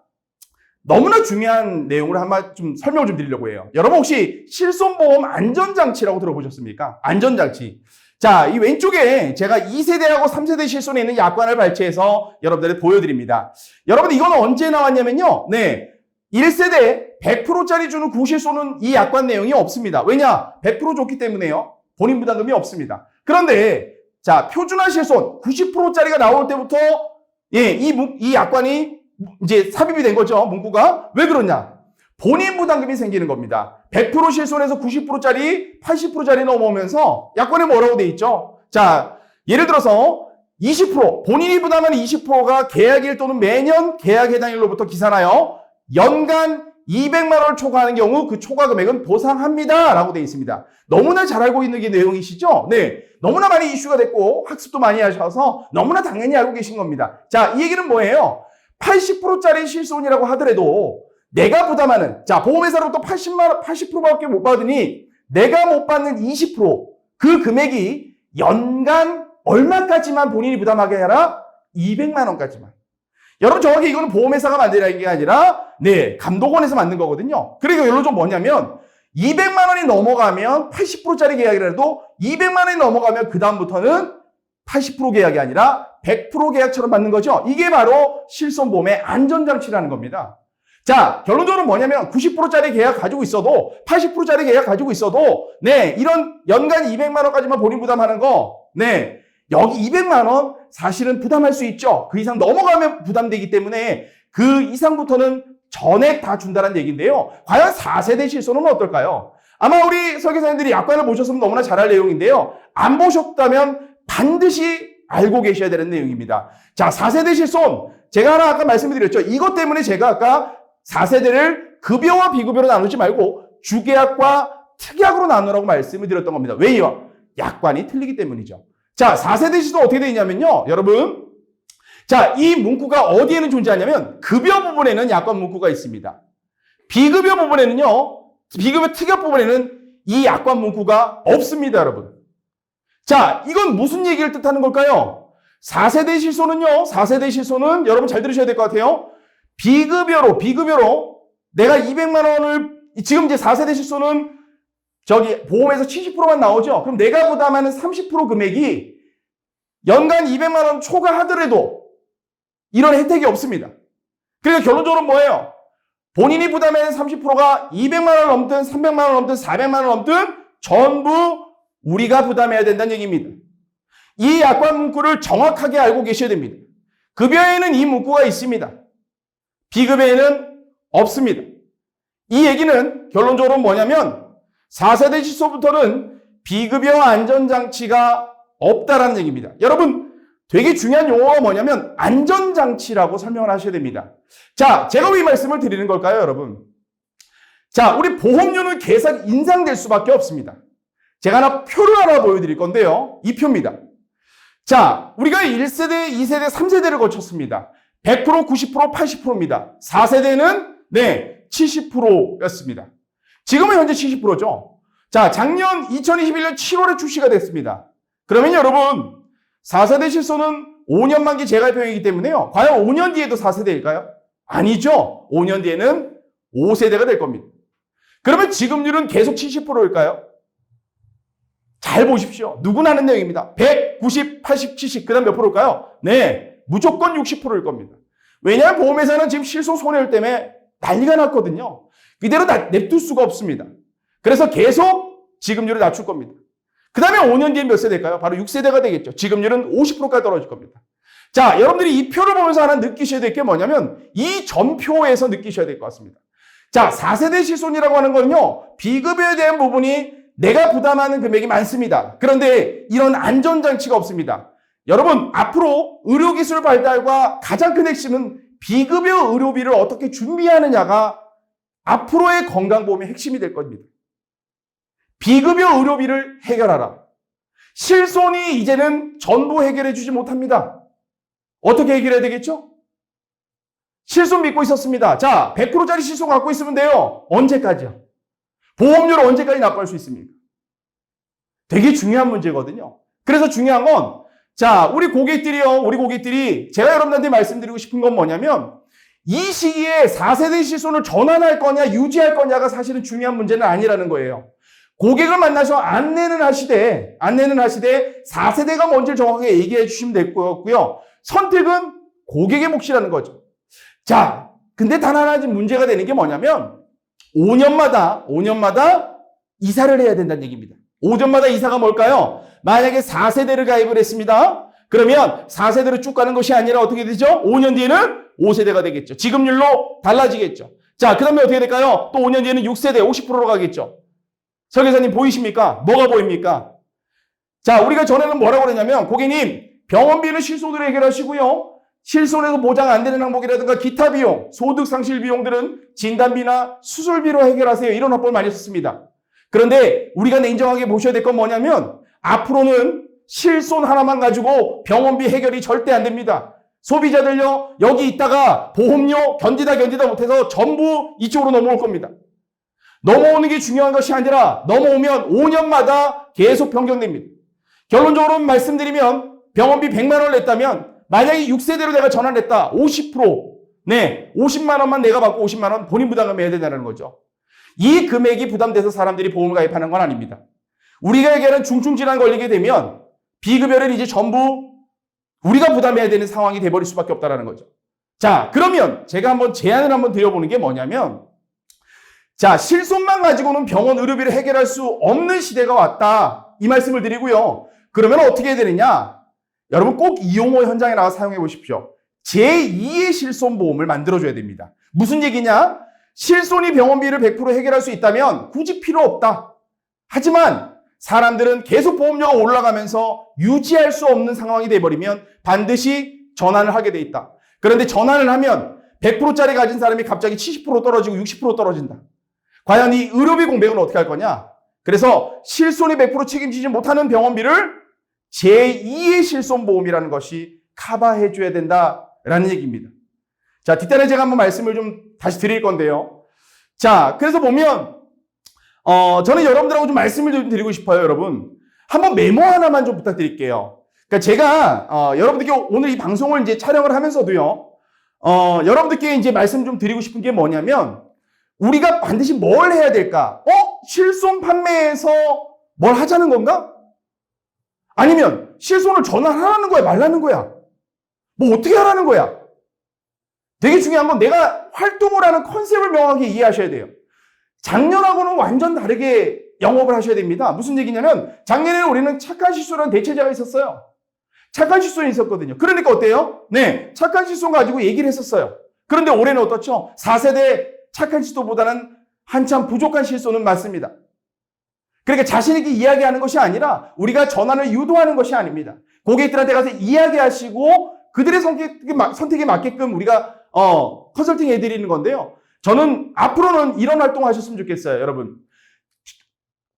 너무나 중요한 내용을 한번 좀 설명을 좀 드리려고 해요. 여러분 혹시 실손보험 안전장치라고 들어보셨습니까? 안전장치. 자, 이 왼쪽에 제가 2세대하고 3세대 실손에 있는 약관을 발췌해서 여러분들에게 보여드립니다. 여러분 이건 언제 나왔냐면요. 1세대 100%짜리 주는 구실손은 이 약관 내용이 없습니다. 왜냐? 100% 줬기 때문에요. 본인 부담금이 없습니다. 그런데 자, 표준화 실손 90%짜리가 나올 때부터 예, 이 약관이 이제 삽입이 된 거죠. 문구가. 왜 그러냐? 본인 부담금이 생기는 겁니다. 100% 실손해서 90%짜리, 80%짜리 넘어오면서 약관에 뭐라고 돼 있죠? 자, 예를 들어서 20%, 본인이 부담하는 20%가 계약일 또는 매년 계약 해당일로부터 기산하여 연간 200만 원을 초과하는 경우 그 초과 금액은 보상합니다. 라고 되어 있습니다. 너무나 잘 알고 있는 게 내용이시죠? 네. 너무나 많이 이슈가 됐고 학습도 많이 하셔서 너무나 당연히 알고 계신 겁니다. 자, 이 얘기는 뭐예요? 80%짜리 실손이라고 하더라도 내가 부담하는, 자, 보험회사로부터 80%밖에 못 받으니 내가 못 받는 20%, 그 금액이 연간 얼마까지만 본인이 부담하게 하라? 200만 원까지만. 여러분, 정확히 이거는 보험회사가 만드는 게 아니라, 네, 감독원에서 만든 거거든요. 그리고 결론적으로 뭐냐면, 200만 원이 넘어가면 80%짜리 계약이라도 200만 원이 넘어가면 그다음부터는 80% 계약이 아니라 100% 계약처럼 받는 거죠. 이게 바로 실손보험의 안전장치라는 겁니다. 자, 결론적으로 뭐냐면 90%짜리 계약 가지고 있어도 80%짜리 계약 가지고 있어도 네, 이런 연간 200만 원까지만 본인 부담하는 거, 네, 여기 200만 원 사실은 부담할 수 있죠. 그 이상 넘어가면 부담되기 때문에 그 이상부터는 전액 다 준다는 얘기인데요. 과연 4세대 실손은 어떨까요? 아마 우리 설계사님들이 약관을 보셨으면 너무나 잘 알 내용인데요. 안 보셨다면 반드시 알고 계셔야 되는 내용입니다. 자, 4세대 실손. 제가 하나 아까 말씀드렸죠. 이것 때문에 제가 아까 4세대를 급여와 비급여로 나누지 말고 주계약과 특약으로 나누라고 말씀을 드렸던 겁니다. 왜요? 약관이 틀리기 때문이죠. 자, 4세대 실손 어떻게 되어 있냐면요. 여러분. 자, 이 문구가 어디에는 존재하냐면 급여 부분에는 약관 문구가 있습니다. 비급여 부분에는요. 비급여 특약 부분에는 이 약관 문구가 없습니다, 여러분. 자, 이건 무슨 얘기를 뜻하는 걸까요? 4세대 실손은요. 4세대 실손은 여러분 잘 들으셔야 될 것 같아요. 비급여로 내가 200만 원을 지금 이제 4세대 실손은 저기 보험에서 70%만 나오죠. 그럼 내가 부담하는 30% 금액이 연간 200만 원 초과하더라도 이런 혜택이 없습니다. 그러니까 결론적으로 뭐예요? 본인이 부담하는 30%가 200만 원 넘든 300만 원 넘든 400만 원 넘든 전부 우리가 부담해야 된다는 얘기입니다. 이 약관 문구를 정확하게 알고 계셔야 됩니다. 급여에는 이 문구가 있습니다. 비급여에는 없습니다. 이 얘기는 결론적으로 뭐냐면 4세대 실손부터는 비급여 안전장치가 없다라는 얘기입니다. 여러분, 되게 중요한 용어가 뭐냐면 안전장치라고 설명을 하셔야 됩니다. 자, 제가 왜 이 말씀을 드리는 걸까요, 여러분? 자, 우리 보험료는 계산 인상될 수밖에 없습니다. 제가 하나 표를 하나 보여드릴 건데요. 이 표입니다. 자, 우리가 1세대, 2세대, 3세대를 거쳤습니다. 100%, 90%, 80%입니다. 4세대는 네, 70%였습니다. 지금은 현재 70%죠. 자, 작년 2021년 7월에 출시가 됐습니다. 그러면 여러분, 4세대 실손은 5년 만기 재가입형이기 때문에요. 과연 5년 뒤에도 4세대일까요? 아니죠. 5년 뒤에는 5세대가 될 겁니다. 그러면 지급률은 계속 70%일까요? 잘 보십시오. 누구나 하는 내용입니다. 100, 90, 80, 70, 그 다음 몇 프로일까요? 네, 무조건 60%일 겁니다. 왜냐하면 보험회사는 지금 실손 손해율 때문에 난리가 났거든요. 이대로 냅둘 수가 없습니다. 그래서 계속 지급률을 낮출 겁니다. 그 다음에 5년 뒤에 몇 세대일까요? 바로 6세대가 되겠죠. 지급률은 50%까지 떨어질 겁니다. 자, 여러분들이 이 표를 보면서 하나 느끼셔야 될 게 뭐냐면 이 전표에서 느끼셔야 될 것 같습니다. 자, 4세대 실손이라고 하는 거는요. 비급여에 대한 부분이 내가 부담하는 금액이 많습니다. 그런데 이런 안전장치가 없습니다. 여러분, 앞으로 의료기술 발달과 가장 큰 핵심은 비급여 의료비를 어떻게 준비하느냐가 앞으로의 건강보험의 핵심이 될 겁니다. 비급여 의료비를 해결하라. 실손이 이제는 전부 해결해 주지 못합니다. 어떻게 해결해야 되겠죠? 실손 믿고 있었습니다. 자, 100%짜리 실손 갖고 있으면 돼요. 언제까지요? 보험료를 언제까지 납부할 수 있습니까? 되게 중요한 문제거든요. 그래서 중요한 건, 자, 우리 고객들이 제가 여러분들한테 말씀드리고 싶은 건 뭐냐면, 이 시기에 4세대 실손을 전환할 거냐, 유지할 거냐가 사실은 중요한 문제는 아니라는 거예요. 고객을 만나서 안내는 하시되 4세대가 뭔지를 정확하게 얘기해 주시면 될 거고요. 선택은 고객의 몫이라는 거죠. 자, 근데 단 하나 문제가 되는 게 뭐냐면 5년마다 이사를 해야 된다는 얘기입니다. 5년마다 이사가 뭘까요? 만약에 4세대를 가입을 했습니다. 그러면 4세대로 쭉 가는 것이 아니라 어떻게 되죠? 5년 뒤에는 5세대가 되겠죠. 지급률로 달라지겠죠. 자, 그 다음에 어떻게 될까요? 또 5년 뒤에는 6세대 50%로 가겠죠. 설계사님 보이십니까? 뭐가 보입니까? 자, 우리가 전에는 뭐라고 그러냐면, 고객님, 병원비는 실손으로 해결하시고요. 실손에서 보장 안 되는 항목이라든가 기타 비용, 소득 상실 비용들은 진단비나 수술비로 해결하세요. 이런 화법을 많이 썼습니다. 그런데 우리가 냉정하게 보셔야 될 건 뭐냐면, 앞으로는 실손 하나만 가지고 병원비 해결이 절대 안 됩니다. 소비자들요, 여기 있다가 보험료 견디다 못해서 전부 이쪽으로 넘어올 겁니다. 넘어오는 게 중요한 것이 아니라 넘어오면 5년마다 계속 변경됩니다. 결론적으로 말씀드리면 병원비 100만 원을 냈다면 만약에 6세대로 내가 전환을 했다. 50%. 네, 50만 원만 내가 받고 50만 원 본인 부담금 해야 된다는 거죠. 이 금액이 부담돼서 사람들이 보험을 가입하는 건 아닙니다. 우리가 얘기하는 중증 질환 걸리게 되면 비급여를 이제 전부 우리가 부담해야 되는 상황이 돼버릴 수밖에 없다는 거죠. 자, 그러면 제가 한번 제안을 한번 드려보는 게 뭐냐면, 자, 실손만 가지고는 병원 의료비를 해결할 수 없는 시대가 왔다. 이 말씀을 드리고요. 그러면 어떻게 해야 되느냐? 여러분 꼭 이용호 현장에 나가서 사용해 보십시오. 제2의 실손보험을 만들어줘야 됩니다. 무슨 얘기냐? 실손이 병원비를 100% 해결할 수 있다면 굳이 필요 없다. 하지만 사람들은 계속 보험료가 올라가면서 유지할 수 없는 상황이 돼버리면 반드시 전환을 하게 돼 있다. 그런데 전환을 하면 100%짜리 가진 사람이 갑자기 70% 떨어지고 60% 떨어진다. 과연 이 의료비 공백은 어떻게 할 거냐? 그래서 실손이 100% 책임지지 못하는 병원비를 제2의 실손보험이라는 것이 커버해 줘야 된다라는 얘기입니다. 자, 뒷단에 제가 한번 말씀을 좀 다시 드릴 건데요. 자, 그래서 보면 저는 여러분들하고 좀 말씀을 좀 드리고 싶어요, 여러분. 한번 메모 하나만 좀 부탁드릴게요. 그러니까 제가 여러분들께 오늘 이 방송을 이제 촬영을 하면서도요. 여러분들께 이제 말씀 좀 드리고 싶은 게 뭐냐면, 우리가 반드시 뭘 해야 될까? 실손 판매에서 뭘 하자는 건가? 아니면 실손을 전환하라는 거야, 말라는 거야? 뭐 어떻게 하라는 거야? 되게 중요한 건 내가 활동을 하는 컨셉을 명확하게 이해하셔야 돼요. 작년하고는 완전 다르게 영업을 하셔야 됩니다. 무슨 얘기냐면 작년에는 우리는 착한 실손이라는 대체제가 있었어요. 착한 실손이 있었거든요. 그러니까 어때요? 네, 착한 실손 가지고 얘기를 했었어요. 그런데 올해는 어떻죠? 4세대 착한 실손보다는 한참 부족한 실손은 많습니다. 그러니까 자신 있게 이야기하는 것이 아니라 우리가 전환을 유도하는 것이 아닙니다. 고객들한테 가서 이야기하시고 그들의 선택에 맞게끔 우리가 컨설팅 해드리는 건데요. 저는 앞으로는 이런 활동 하셨으면 좋겠어요, 여러분.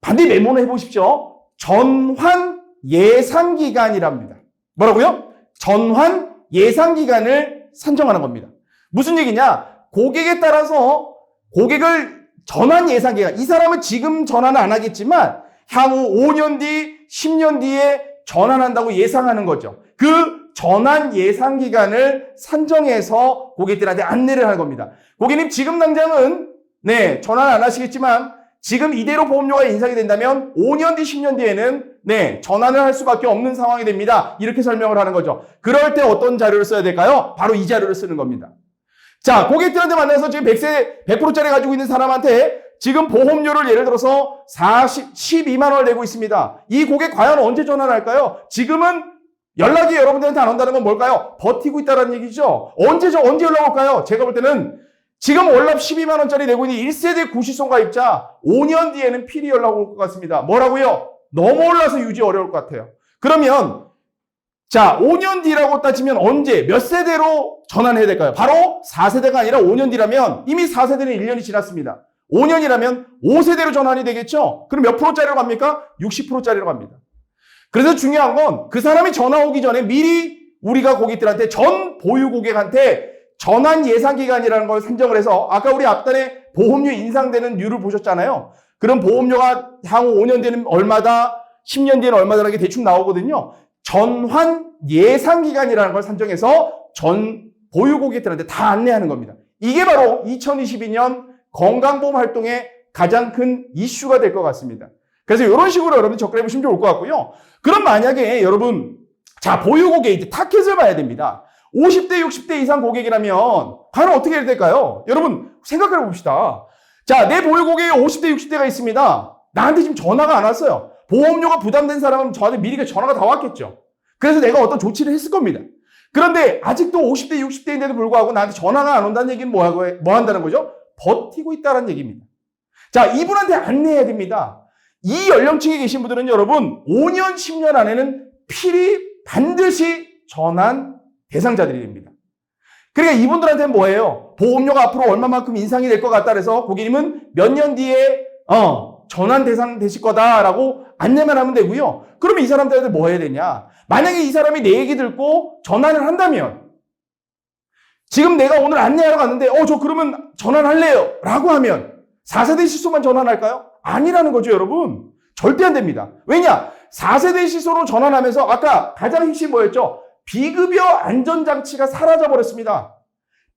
반드시 메모를 해보십시오. 전환 예상기간이랍니다. 뭐라고요? 전환 예상기간을 산정하는 겁니다. 무슨 얘기냐? 고객에 따라서 고객을 전환 예상기간, 이 사람은 지금 전환을 안 하겠지만 향후 5년 뒤, 10년 뒤에 전환한다고 예상하는 거죠. 그 전환 예상기간을 산정해서 고객들한테 안내를 하는 겁니다. 고객님 지금 당장은 네 전환 안 하시겠지만 지금 이대로 보험료가 인상이 된다면 5년 뒤, 10년 뒤에는 네 전환을 할 수밖에 없는 상황이 됩니다. 이렇게 설명을 하는 거죠. 그럴 때 어떤 자료를 써야 될까요? 바로 이 자료를 쓰는 겁니다. 자, 고객들한테 만나서 지금 100%짜리 가지고 있는 사람한테 지금 보험료를 예를 들어서 12만 원을 내고 있습니다. 이 고객 과연 언제 전환할까요? 지금은 연락이 여러분들한테 안 온다는 건 뭘까요? 버티고 있다는 얘기죠. 언제 연락 올까요? 제가 볼 때는 지금 월납 12만 원짜리 내고 있는 1세대 구시손 가입자 5년 뒤에는 필히 연락 올 것 같습니다. 뭐라고요? 너무 올라서 유지 어려울 것 같아요. 그러면 자, 5년 뒤라고 따지면 언제, 몇 세대로 전환해야 될까요? 바로 4세대가 아니라 5년 뒤라면 이미 4세대는 1년이 지났습니다. 5년이라면 5세대로 전환이 되겠죠? 그럼 몇 프로짜리로 갑니까? 60%짜리로 갑니다. 그래서 중요한 건 그 사람이 전화 오기 전에 미리 우리가 고객들한테 전 보유 고객한테 전환 예상기간이라는 걸 산정을 해서 아까 우리 앞단에 보험료 인상되는 률을 보셨잖아요. 그럼 보험료가 향후 5년 뒤에는 얼마다, 10년 뒤에는 얼마다라는 게 대충 나오거든요. 전환 예상기간이라는 걸 산정해서 전 보유 고객들한테 다 안내하는 겁니다. 이게 바로 2022년 건강보험 활동의 가장 큰 이슈가 될 것 같습니다. 그래서 이런 식으로 여러분 접근해 보시면 좋을 것 같고요. 그럼 만약에 여러분, 자, 보유 고객 이제 타겟을 봐야 됩니다. 50대, 60대 이상 고객이라면 과연 어떻게 해야 될까요? 여러분, 생각해 봅시다. 자, 내 보유 고객에 50대, 60대가 있습니다. 나한테 지금 전화가 안 왔어요. 보험료가 부담된 사람은 저한테 미리 전화가 다 왔겠죠. 그래서 내가 어떤 조치를 했을 겁니다. 그런데 아직도 50대, 60대인데도 불구하고 나한테 전화가 안 온다는 얘기는 뭐 한다는 거죠? 버티고 있다는 얘기입니다. 자, 이분한테 안내해야 됩니다. 이 연령층에 계신 분들은 여러분 5년, 10년 안에는 필히 반드시 전환 대상자들이 됩니다. 그러니까 이분들한테는 뭐예요? 보험료가 앞으로 얼마만큼 인상이 될 것 같다 그래서 고객님은 몇 년 뒤에 전환 대상 되실 거다라고 안내만 하면 되고요. 그러면 이 사람들한테 뭐 해야 되냐? 만약에 이 사람이 내 얘기 듣고 전환을 한다면 지금 내가 오늘 안내하러 갔는데 저 그러면 전환할래요 라고 하면 4세대 시소만 전환할까요? 아니라는 거죠, 여러분. 절대 안 됩니다. 왜냐? 4세대 시소로 전환하면서 아까 가장 핵심 뭐였죠? 비급여 안전장치가 사라져버렸습니다.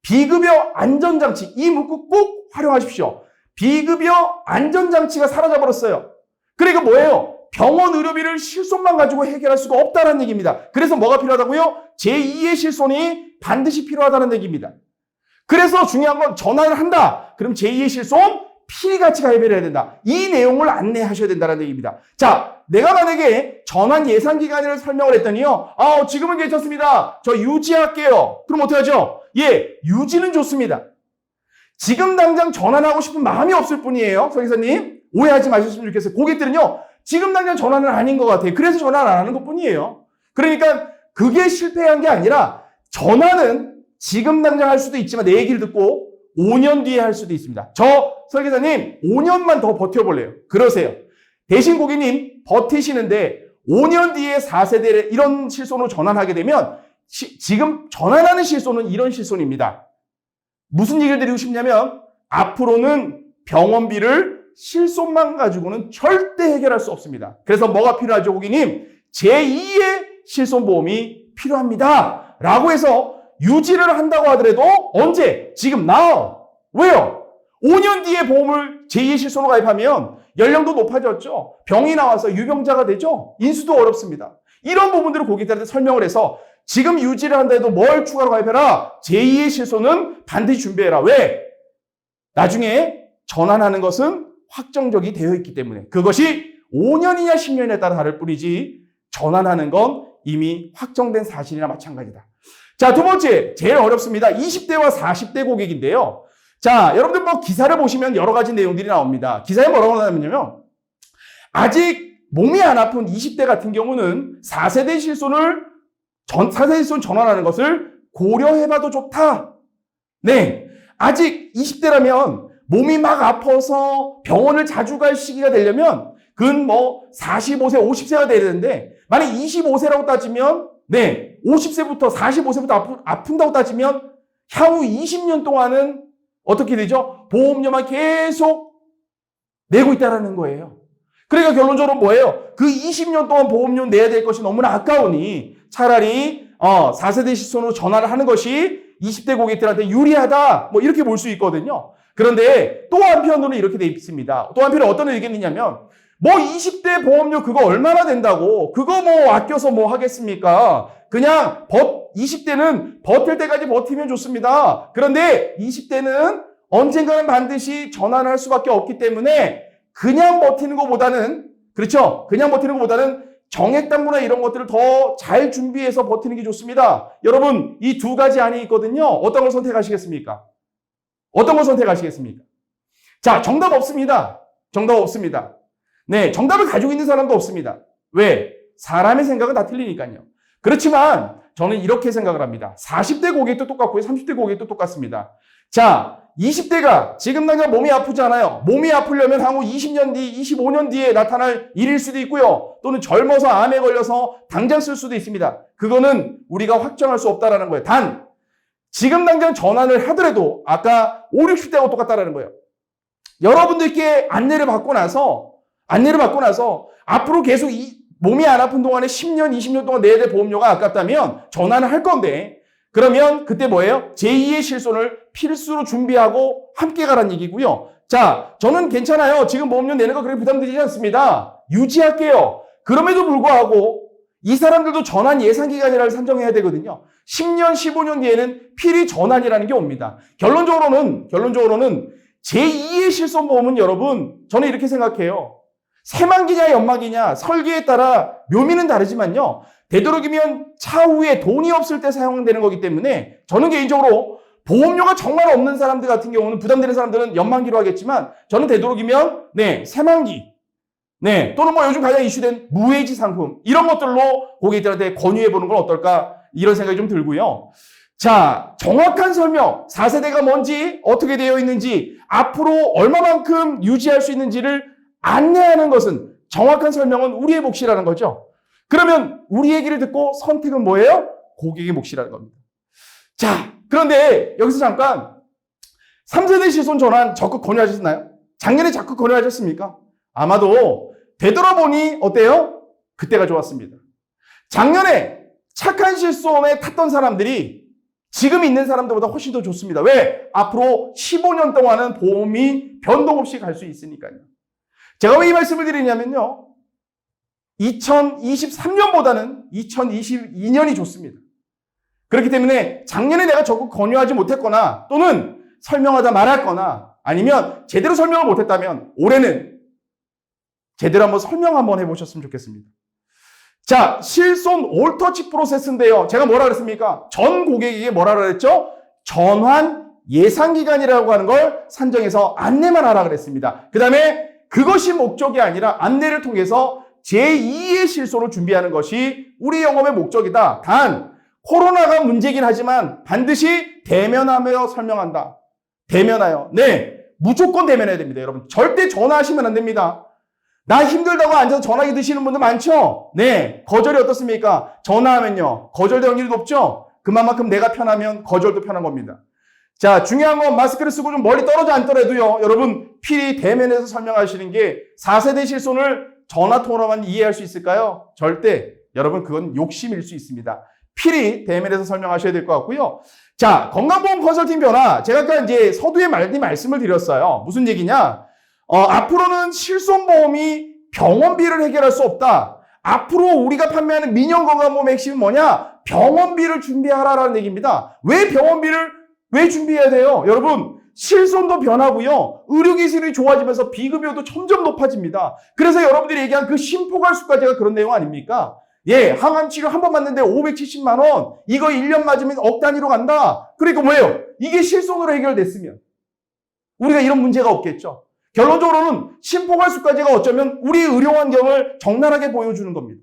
비급여 안전장치, 이 문구 꼭 활용하십시오. 비급여 안전장치가 사라져버렸어요. 그러니까 뭐예요? 병원 의료비를 실손만 가지고 해결할 수가 없다는 얘기입니다. 그래서 뭐가 필요하다고요? 제2의 실손이 반드시 필요하다는 얘기입니다. 그래서 중요한 건 전환을 한다. 그럼 제2의 실손 필히 가입을 해야 된다. 이 내용을 안내하셔야 된다는 얘기입니다. 자, 내가 만약에 전환 예상 기간을 설명을 했더니요. 지금은 괜찮습니다. 저 유지할게요. 그럼 어떻게 하죠? 예, 유지는 좋습니다. 지금 당장 전환하고 싶은 마음이 없을 뿐이에요. 설계사님, 오해하지 마셨으면 좋겠어요. 고객들은요, 지금 당장 전환은 아닌 것 같아요. 그래서 전환 안 하는 것 뿐이에요. 그러니까 그게 실패한 게 아니라 전환은 지금 당장 할 수도 있지만 내 얘기를 듣고 5년 뒤에 할 수도 있습니다. 저 설계사님 5년만 더 버텨볼래요. 그러세요. 대신 고객님 버티시는데 5년 뒤에 4세대를 이런 실손으로 전환하게 되면 지금 전환하는 실손은 이런 실손입니다. 무슨 얘기를 드리고 싶냐면 앞으로는 병원비를 실손만 가지고는 절대 해결할 수 없습니다. 그래서 뭐가 필요하죠, 고객님? 제2의 실손보험이 필요합니다. 라고 해서 유지를 한다고 하더라도 언제? 지금 now. 왜요? 5년 뒤에 보험을 제2의 실손으로 가입하면 연령도 높아졌죠. 병이 나와서 유병자가 되죠. 인수도 어렵습니다. 이런 부분들을 고객들한테 설명을 해서 지금 유지를 한다 해도 뭘 추가로 가입해라? 제2의 실손은 반드시 준비해라. 왜? 나중에 전환하는 것은 확정적이 되어 있기 때문에 그것이 5년이냐 10년에 따라 다를 뿐이지 전환하는 건 이미 확정된 사실이나 마찬가지다. 자, 두 번째, 제일 어렵습니다. 20대와 40대 고객인데요. 자, 여러분들 뭐 기사를 보시면 여러 가지 내용들이 나옵니다. 기사에 뭐라고 나오냐면요. 아직 몸이 안 아픈 20대 같은 경우는 4세대 실손을 4세대 실손 전환하는 것을 고려해봐도 좋다. 네. 아직 20대라면 몸이 막 아파서 병원을 자주 갈 시기가 되려면 그건 뭐 45세, 50세가 돼야 되는데 만약 25세라고 따지면 네, 50세부터 45세부터 아픈다고 따지면 향후 20년 동안은 어떻게 되죠? 보험료만 계속 내고 있다는 거예요. 그러니까 결론적으로 뭐예요? 그 20년 동안 보험료 내야 될 것이 너무나 아까우니 차라리 4세대 실손으로 전환을 하는 것이 20대 고객들한테 유리하다. 뭐 이렇게 볼 수 있거든요. 그런데 또 한편으로는 이렇게 돼 있습니다. 또 한편으로 어떤 의견이냐면 뭐 20대 보험료 그거 얼마나 된다고 그거 뭐 아껴서 뭐 하겠습니까? 그냥 20대는 버틸 때까지 버티면 좋습니다. 그런데 20대는 언젠가는 반드시 전환할 수밖에 없기 때문에 그냥 버티는 것보다는 그렇죠? 그냥 버티는 것보다는 정액당구나 이런 것들을 더 잘 준비해서 버티는 게 좋습니다. 여러분 이 두 가지 안이 있거든요. 어떤 걸 선택하시겠습니까? 어떤 걸 선택하시겠습니까? 자, 정답 없습니다. 정답 없습니다. 네, 정답을 가지고 있는 사람도 없습니다. 왜? 사람의 생각은 다 틀리니까요. 그렇지만 저는 이렇게 생각을 합니다. 40대 고객도 똑같고요. 30대 고객도 똑같습니다. 자, 20대가 지금 당장 몸이 아프잖아요. 몸이 아프려면 향후 20년 뒤, 25년 뒤에 나타날 일일 수도 있고요. 또는 젊어서 암에 걸려서 당장 쓸 수도 있습니다. 그거는 우리가 확정할 수 없다는 거예요. 단, 지금 당장 전환을 하더라도 아까 5, 60대하고 똑같다는 거예요. 여러분들께 안내를 받고 나서 앞으로 계속 몸이 안 아픈 동안에 10년, 20년 동안 내야 될 보험료가 아깝다면 전환을 할 건데 그러면 그때 뭐예요? 제2의 실손을 필수로 준비하고 함께 가라는 얘기고요. 자, 저는 괜찮아요. 지금 보험료 내는 거 그렇게 부담드리지 않습니다. 유지할게요. 그럼에도 불구하고 이 사람들도 전환 예상 기간이라를 산정해야 되거든요. 10년, 15년 뒤에는 필히 전환이라는 게 옵니다. 결론적으로는 제2의 실손보험은 여러분, 저는 이렇게 생각해요. 새만기냐 연막이냐 설계에 따라 묘미는 다르지만요. 되도록이면 차후에 돈이 없을 때 사용되는 거기 때문에 저는 개인적으로 보험료가 정말 없는 사람들 같은 경우는 부담되는 사람들은 연만기로 하겠지만 저는 되도록이면 새만기 또는 뭐 요즘 가장 이슈된 무해지 상품 이런 것들로 고객들한테 권유해 보는 건 어떨까 이런 생각이 좀 들고요. 자, 정확한 설명 4세대가 뭔지 어떻게 되어 있는지 앞으로 얼마만큼 유지할 수 있는지를 안내하는 것은 정확한 설명은 우리의 몫이라는 거죠. 그러면 우리 얘기를 듣고 선택은 뭐예요? 고객의 몫이라는 겁니다. 자, 그런데 여기서 잠깐 3세대 실손 전환 적극 권유하셨나요? 작년에 적극 권유하셨습니까? 아마도 되돌아보니 어때요? 그때가 좋았습니다. 작년에 착한 실손에 탔던 사람들이 지금 있는 사람들보다 훨씬 더 좋습니다. 왜? 앞으로 15년 동안은 보험이 변동 없이 갈 수 있으니까요. 제가 왜 이 말씀을 드리냐면요. 2023년보다는 2022년이 좋습니다. 그렇기 때문에 작년에 내가 적극 권유하지 못했거나 또는 설명하다 말았거나 아니면 제대로 설명을 못했다면 올해는 제대로 한번 설명 한번 해보셨으면 좋겠습니다. 자, 실손 올터치 프로세스인데요. 제가 뭐라 그랬습니까? 전 고객에게 뭐라 그랬죠? 전환 예상기간이라고 하는 걸 산정해서 안내만 하라 그랬습니다. 그 다음에 그것이 목적이 아니라 안내를 통해서 제2의 실손을 준비하는 것이 우리 영업의 목적이다. 단 코로나가 문제긴 하지만 반드시 대면하며 설명한다. 대면하여. 무조건 대면해야 됩니다. 여러분 절대 전화하시면 안 됩니다. 나 힘들다고 앉아서 전화기 드시는 분들 많죠? 거절이 어떻습니까? 전화하면요 거절될 확률이 높죠? 그만큼 내가 편하면 거절도 편한 겁니다. 자, 중요한 건 마스크를 쓰고 좀 멀리 떨어져 앉더라도요 여러분 필히 대면해서 설명하시는 게 4세대 실손을 전화통화로만 이해할 수 있을까요? 절대. 여러분 그건 욕심일 수 있습니다. 필히 대면해서 설명하셔야 될 것 같고요. 자, 건강보험 컨설팅 변화. 제가 아까 이제 서두에 말씀을 드렸어요. 무슨 얘기냐? 앞으로는 실손보험이 병원비를 해결할 수 없다. 앞으로 우리가 판매하는 민영건강보험의 핵심이 뭐냐? 병원비를 준비하라라는 얘기입니다. 왜 준비해야 돼요? 여러분, 실손도 변하고요. 의료기술이 좋아지면서 비급여도 점점 높아집니다. 그래서 여러분들이 얘기한 그 심포괄수까지가 그런 내용 아닙니까? 항암치료 한 번 맞는데 570만 원. 이거 1년 맞으면 억 단위로 간다. 그러니까 뭐예요? 이게 실손으로 해결됐으면 우리가 이런 문제가 없겠죠. 결론적으로는 심포괄수까지가 어쩌면 우리 의료 환경을 적나라하게 보여주는 겁니다.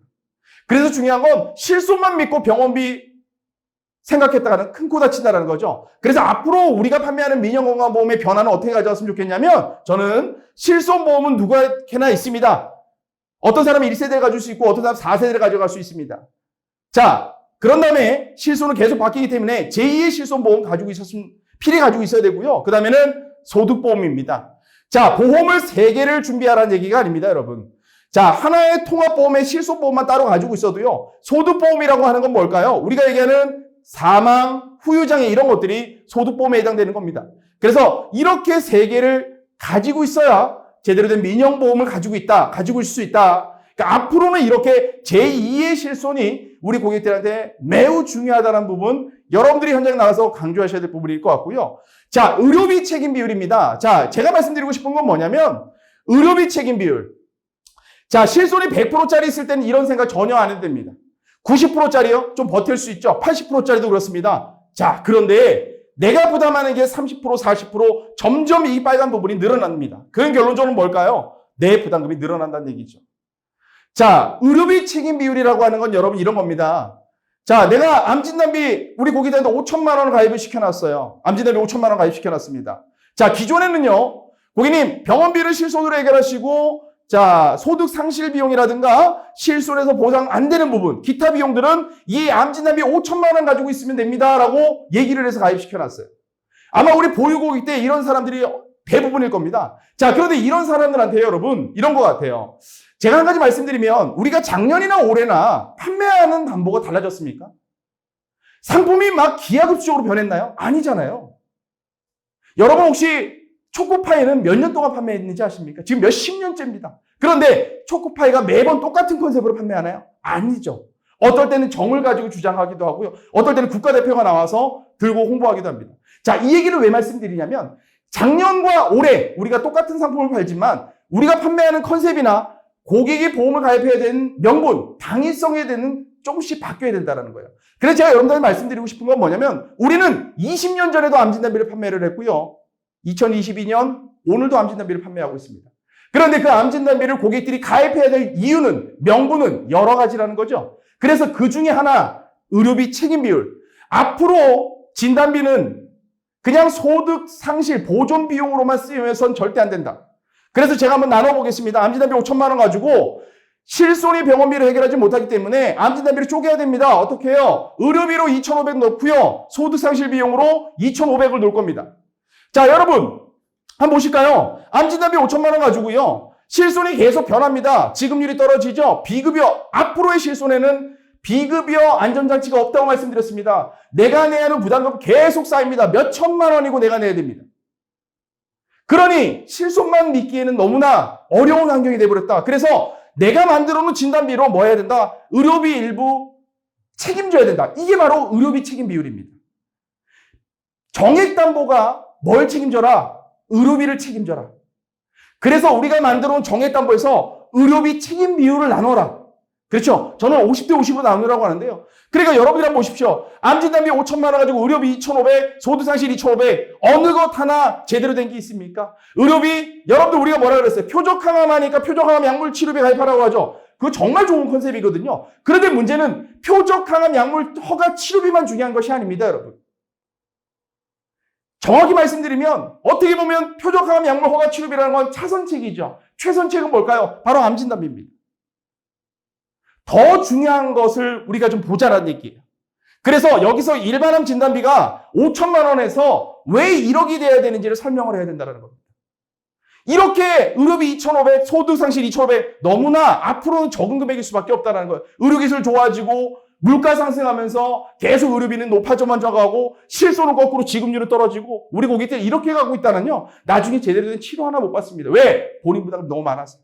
그래서 중요한 건 실손만 믿고 병원비 생각했다가는 큰 코 다친다는 거죠. 그래서 앞으로 우리가 판매하는 민영건강보험의 변화는 어떻게 가져왔으면 좋겠냐면 저는 실손보험은 누구에게나 있습니다. 어떤 사람이 1세대를 가질 수 있고 어떤 사람은 4세대를 가져갈 수 있습니다. 자, 그런 다음에 실손은 계속 바뀌기 때문에 제2의 실손보험 필히 가지고 있어야 되고요. 그 다음에는 소득보험입니다. 자, 보험을 3개를 준비하라는 얘기가 아닙니다, 여러분. 자, 하나의 통합보험의 실손보험만 따로 가지고 있어도요. 소득보험이라고 하는 건 뭘까요? 우리가 얘기하는 사망, 후유장애 이런 것들이 소득보험에 해당되는 겁니다. 그래서 이렇게 3개를 가지고 있어야 제대로 된 민영보험을 가지고 있을 수 있다. 그러니까 앞으로는 이렇게 제2의 실손이 우리 고객들한테 매우 중요하다는 부분 여러분들이 현장에 나가서 강조하셔야 될 부분일 것 같고요. 자, 의료비 책임 비율입니다. 자, 제가 말씀드리고 싶은 건 뭐냐면 의료비 책임 비율. 자, 실손이 100%짜리 있을 때는 이런 생각 전혀 안 해도 됩니다. 90%짜리요? 좀 버틸 수 있죠. 80%짜리도 그렇습니다. 자, 그런데 내가 부담하는 게 30%, 40% 점점 이 빨간 부분이 늘어납니다. 그런 결론적으로 뭘까요? 내 부담금이 늘어난다는 얘기죠. 자, 의료비 책임 비율이라고 하는 건 여러분 이런 겁니다. 자, 내가 암진단비 우리 고객들한테 5천만 원을 가입을 시켜놨어요. 암진단비 5천만 원 가입시켜놨습니다. 자, 기존에는요. 고객님 병원비를 실손으로 해결하시고 자, 소득 상실 비용이라든가 실손에서 보상 안 되는 부분, 기타 비용들은 이 암진단비 5천만 원 가지고 있으면 됩니다라고 얘기를 해서 가입시켜놨어요. 아마 우리 보유고객 때 이런 사람들이 대부분일 겁니다. 자, 그런데 이런 사람들한테 여러분 이런 것 같아요. 제가 한 가지 말씀드리면 우리가 작년이나 올해나 판매하는 담보가 달라졌습니까? 상품이 막 기하급수적으로 변했나요? 아니잖아요. 여러분 혹시 초코파이는 몇 년 동안 판매했는지 아십니까? 지금 몇십 년째입니다. 그런데 초코파이가 매번 똑같은 컨셉으로 판매하나요? 아니죠. 어떨 때는 정을 가지고 주장하기도 하고요. 어떨 때는 국가대표가 나와서 들고 홍보하기도 합니다. 자, 이 얘기를 왜 말씀드리냐면 작년과 올해 우리가 똑같은 상품을 팔지만 우리가 판매하는 컨셉이나 고객이 보험을 가입해야 되는 명분, 당위성에 대한 조금씩 바뀌어야 된다는 거예요. 그래서 제가 여러분들한테 말씀드리고 싶은 건 뭐냐면 우리는 20년 전에도 암진단비를 판매를 했고요. 2022년 오늘도 암진단비를 판매하고 있습니다. 그런데 그 암진단비를 고객들이 가입해야 될 이유는, 명분은 여러 가지라는 거죠. 그래서 그 중에 하나, 의료비 책임 비율. 앞으로 진단비는 그냥 소득 상실 보존 비용으로만 쓰여서는 절대 안 된다. 그래서 제가 한번 나눠보겠습니다. 암진단비 5천만 원 가지고 실손이 병원비를 해결하지 못하기 때문에 암진단비를 쪼개야 됩니다. 어떻게 해요? 의료비로 2,500 넣고요. 소득 상실 비용으로 2,500을 넣을 겁니다. 자, 여러분 한번 보실까요? 암진단비 5천만 원 가지고요. 실손이 계속 변합니다. 지급률이 떨어지죠. 비급여, 앞으로의 실손에는 비급여 안전장치가 없다고 말씀드렸습니다. 내가 내야 하는 부담금 계속 쌓입니다. 몇 천만 원이고 내가 내야 됩니다. 그러니 실손만 믿기에는 너무나 어려운 환경이 돼버렸다. 그래서 내가 만들어 놓은 진단비로 뭐 해야 된다? 의료비 일부 책임져야 된다. 이게 바로 의료비 책임 비율입니다. 정액담보가 뭘 책임져라? 의료비를 책임져라. 그래서 우리가 만들어 놓은 정액담보에서 의료비 책임 비율을 나눠라. 그렇죠? 저는 50대 50으로 나누라고 하는데요. 그러니까 여러분이 한번 보십시오. 암진단비 5천만 원 가지고 의료비 2,500, 소득상실 2,500, 어느 것 하나 제대로 된 게 있습니까? 의료비, 여러분들 우리가 뭐라 그랬어요? 표적항암 하니까 표적항암 약물 치료비 가입하라고 하죠. 그거 정말 좋은 컨셉이거든요. 그런데 문제는 표적항암 약물 허가 치료비만 중요한 것이 아닙니다, 여러분. 정확히 말씀드리면 어떻게 보면 표적항암 약물 허가 치료비라는 건 차선책이죠. 최선책은 뭘까요? 바로 암진단비입니다. 더 중요한 것을 우리가 좀 보자라는 얘기예요. 그래서 여기서 일반암 진단비가 5천만 원에서 왜 1억이 돼야 되는지를 설명을 해야 된다는 겁니다. 이렇게 의료비 2,500, 소득상실 2,500 너무나 앞으로는 적은 금액일 수밖에 없다는 거예요. 의료기술 좋아지고 물가 상승하면서 계속 의료비는 높아져만 가고 실손은 거꾸로 지급률은 떨어지고 우리 고객들이 이렇게 가고 있다면요. 나중에 제대로 된 치료 하나 못 받습니다. 왜? 본인 부담이 너무 많아서.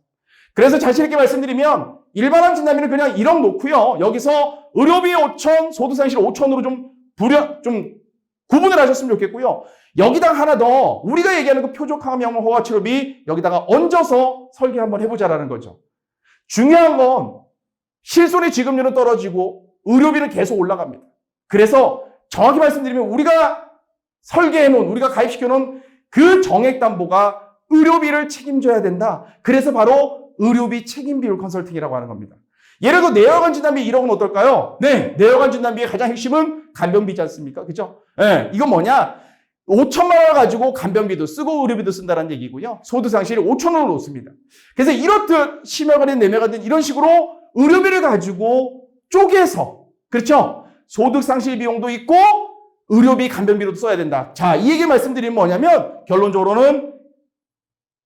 그래서 자신 있게 말씀드리면 일반암 진단비는 그냥 1억 놓고요. 여기서 의료비 5천, 소득상실 5천으로 좀 구분을 하셨으면 좋겠고요. 여기다가 하나 더 우리가 얘기하는 그 표적항암 약물 허가 치료비 여기다가 얹어서 설계 한번 해보자라는 거죠. 중요한 건 실손의 지급률은 떨어지고 의료비는 계속 올라갑니다. 그래서 정확히 말씀드리면 우리가 설계해놓은, 우리가 가입시켜놓은 그 정액담보가 의료비를 책임져야 된다. 그래서 바로 의료비 책임 비율 컨설팅이라고 하는 겁니다. 예를 들어 내혈관 진단비 1억은 어떨까요? 네, 내혈관 진단비의 가장 핵심은 간병비지 않습니까? 그죠? 네, 이건 뭐냐? 5천만 원 가지고 간병비도 쓰고 의료비도 쓴다는 얘기고요. 소득상실이 5천 원을 놓습니다. 그래서 이렇듯 심혈관인 내매관인 이런 식으로 의료비를 가지고 쪼개서, 그렇죠? 소득상실 비용도 있고 의료비 간병비로도 써야 된다. 자, 이 얘기 말씀드리면 뭐냐면 결론적으로는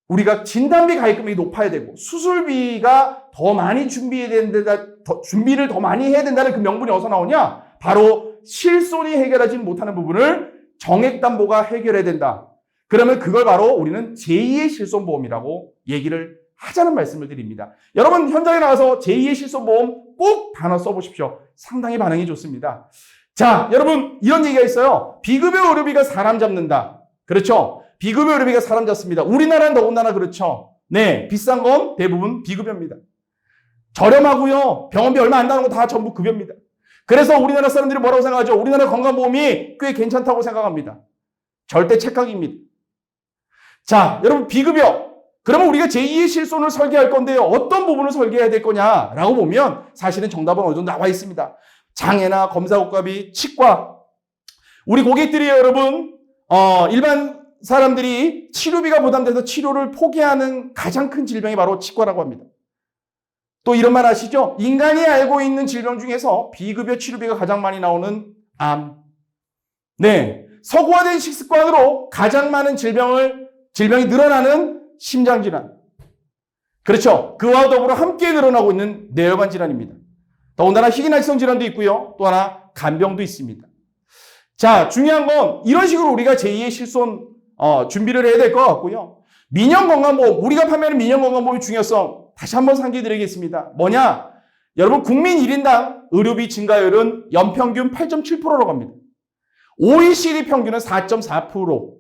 우리가 진단비 가입금액이 높아야 되고 수술비가 더 많이 준비해야 된다, 준비를 더 많이 해야 된다는 그 명분이 어디서 나오냐? 바로 실손이 해결하지 못하는 부분을 정액담보가 해결해야 된다. 그러면 그걸 바로 우리는 제2의 실손보험이라고 얘기를 하자는 말씀을 드립니다. 여러분 현장에 나가서 제2의 실손보험 꼭 단어 써보십시오. 상당히 반응이 좋습니다. 자, 여러분 이런 얘기가 있어요. 비급여 의료비가 사람 잡는다. 그렇죠? 비급여 의료비가 사람 잡습니다. 우리나라는 더군다나 그렇죠. 네, 비싼 건 대부분 비급여입니다. 저렴하고요. 병원비 얼마 안 나는 거 다 전부 급여입니다. 그래서 우리나라 사람들이 뭐라고 생각하죠? 우리나라 건강보험이 꽤 괜찮다고 생각합니다. 절대 착각입니다. 자, 여러분 비급여. 그러면 우리가 제2의 실손을 설계할 건데요. 어떤 부분을 설계해야 될 거냐라고 보면 사실은 정답은 어느 정도 나와 있습니다. 장애나 검사고가비, 치과. 우리 고객들이 여러분 일반 사람들이 치료비가 부담돼서 치료를 포기하는 가장 큰 질병이 바로 치과라고 합니다. 또 이런 말 아시죠? 인간이 알고 있는 질병 중에서 비급여 치료비가 가장 많이 나오는 암. 네, 서구화된 식습관으로 가장 많은 질병이 늘어나는 심장질환. 그렇죠. 그와 더불어 함께 늘어나고 있는 뇌혈관 질환입니다. 더군다나 희귀날성 질환도 있고요. 또 하나 간병도 있습니다. 자, 중요한 건 이런 식으로 우리가 제2의 실손 준비를 해야 될 것 같고요. 민영건강보험, 우리가 판매하는 민영건강보험의 중요성 다시 한번 상기드리겠습니다. 뭐냐? 여러분 국민 1인당 의료비 증가율은 연평균 8.7%라고 합니다. OECD 평균은 4.4%.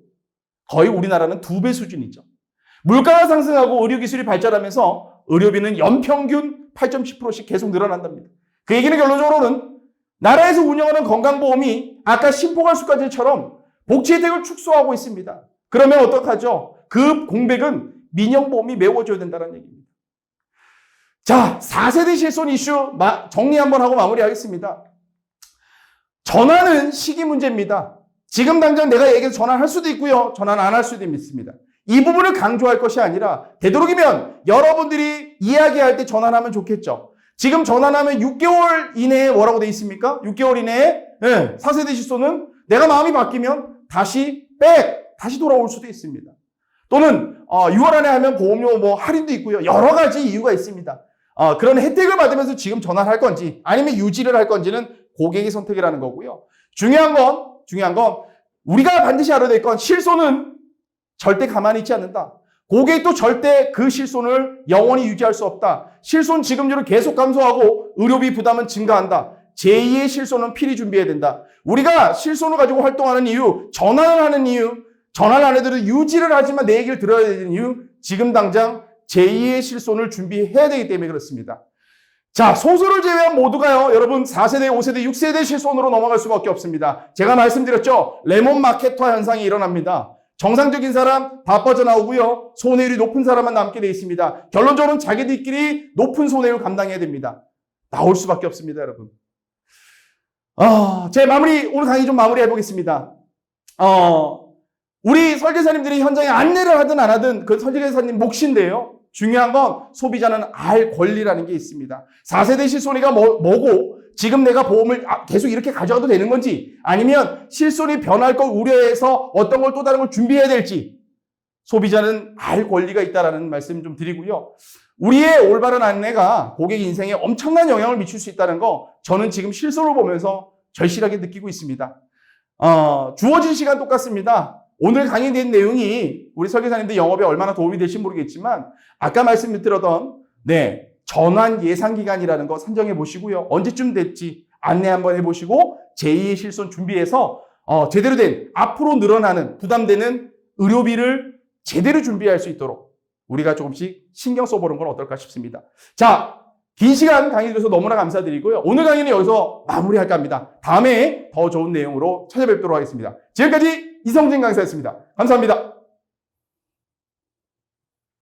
거의 우리나라는 2배 수준이죠. 물가가 상승하고 의료기술이 발전하면서 의료비는 연평균 8.10%씩 계속 늘어난답니다. 그 얘기는 결론적으로는 나라에서 운영하는 건강보험이 아까 심포괄수까지처럼 복지 혜택을 축소하고 있습니다. 그러면 어떡하죠? 그 공백은 민영보험이 메워줘야 된다는 얘기입니다. 자, 4세대 실손 이슈 정리 한번 하고 마무리하겠습니다. 전환은 시기 문제입니다. 지금 당장 내가 얘기해서 전환할 수도 있고요. 전환 안 할 수도 있습니다. 이 부분을 강조할 것이 아니라 되도록이면 여러분들이 이야기할 때 전환하면 좋겠죠. 지금 전환하면 6개월 이내에 뭐라고 돼 있습니까? 6개월 이내에 4세대 실손은 내가 마음이 바뀌면 다시 돌아올 수도 있습니다. 또는 6월 안에 하면 보험료 뭐 할인도 있고요. 여러 가지 이유가 있습니다. 그런 혜택을 받으면서 지금 전환할 건지 아니면 유지를 할 건지는 고객의 선택이라는 거고요. 중요한 건 우리가 반드시 알아야 될 건 실손은 절대 가만히 있지 않는다. 고객도 절대 그 실손을 영원히 유지할 수 없다. 실손 지급률을 계속 감소하고 의료비 부담은 증가한다. 제2의 실손은 필히 준비해야 된다. 우리가 실손을 가지고 활동하는 이유, 전환을 하는 이유, 전환을 안 해도 유지를 하지만 내 얘기를 들어야 되는 이유, 지금 당장 제2의 실손을 준비해야 되기 때문에 그렇습니다. 자, 소수를 제외한 모두가요, 여러분 4세대, 5세대, 6세대 실손으로 넘어갈 수밖에 없습니다. 제가 말씀드렸죠. 레몬 마켓화 현상이 일어납니다. 정상적인 사람 다 빠져나오고요. 손해율이 높은 사람만 남게 돼 있습니다. 결론적으로는 자기들끼리 높은 손해율 감당해야 됩니다. 나올 수밖에 없습니다, 여러분. 제 오늘 강의 좀 마무리해 보겠습니다. 우리 설계사님들이 현장에 안내를 하든 안 하든 그 설계사님 몫인데요. 중요한 건 소비자는 알 권리라는 게 있습니다. 4세대 실손이가 뭐고 지금 내가 보험을 계속 이렇게 가져가도 되는 건지 아니면 실손이 변할 걸 우려해서 어떤 걸 또 다른 걸 준비해야 될지 소비자는 알 권리가 있다는 말씀 좀 드리고요. 우리의 올바른 안내가 고객 인생에 엄청난 영향을 미칠 수 있다는 거 저는 지금 실손을 보면서 절실하게 느끼고 있습니다. 주어진 시간 똑같습니다. 오늘 강의된 내용이 우리 설계사님들 영업에 얼마나 도움이 될지 모르겠지만 아까 말씀드렸던 전환 예상 기간이라는 거 산정해 보시고요. 언제쯤 될지 안내 한번 해보시고 제2의 실손 준비해서 제대로 된 앞으로 늘어나는 부담되는 의료비를 제대로 준비할 수 있도록 우리가 조금씩 신경 써보는 건 어떨까 싶습니다. 자, 긴 시간 강의 주셔서 너무나 감사드리고요. 오늘 강의는 여기서 마무리할까 합니다. 다음에 더 좋은 내용으로 찾아뵙도록 하겠습니다. 지금까지 이성진 강사였습니다. 감사합니다.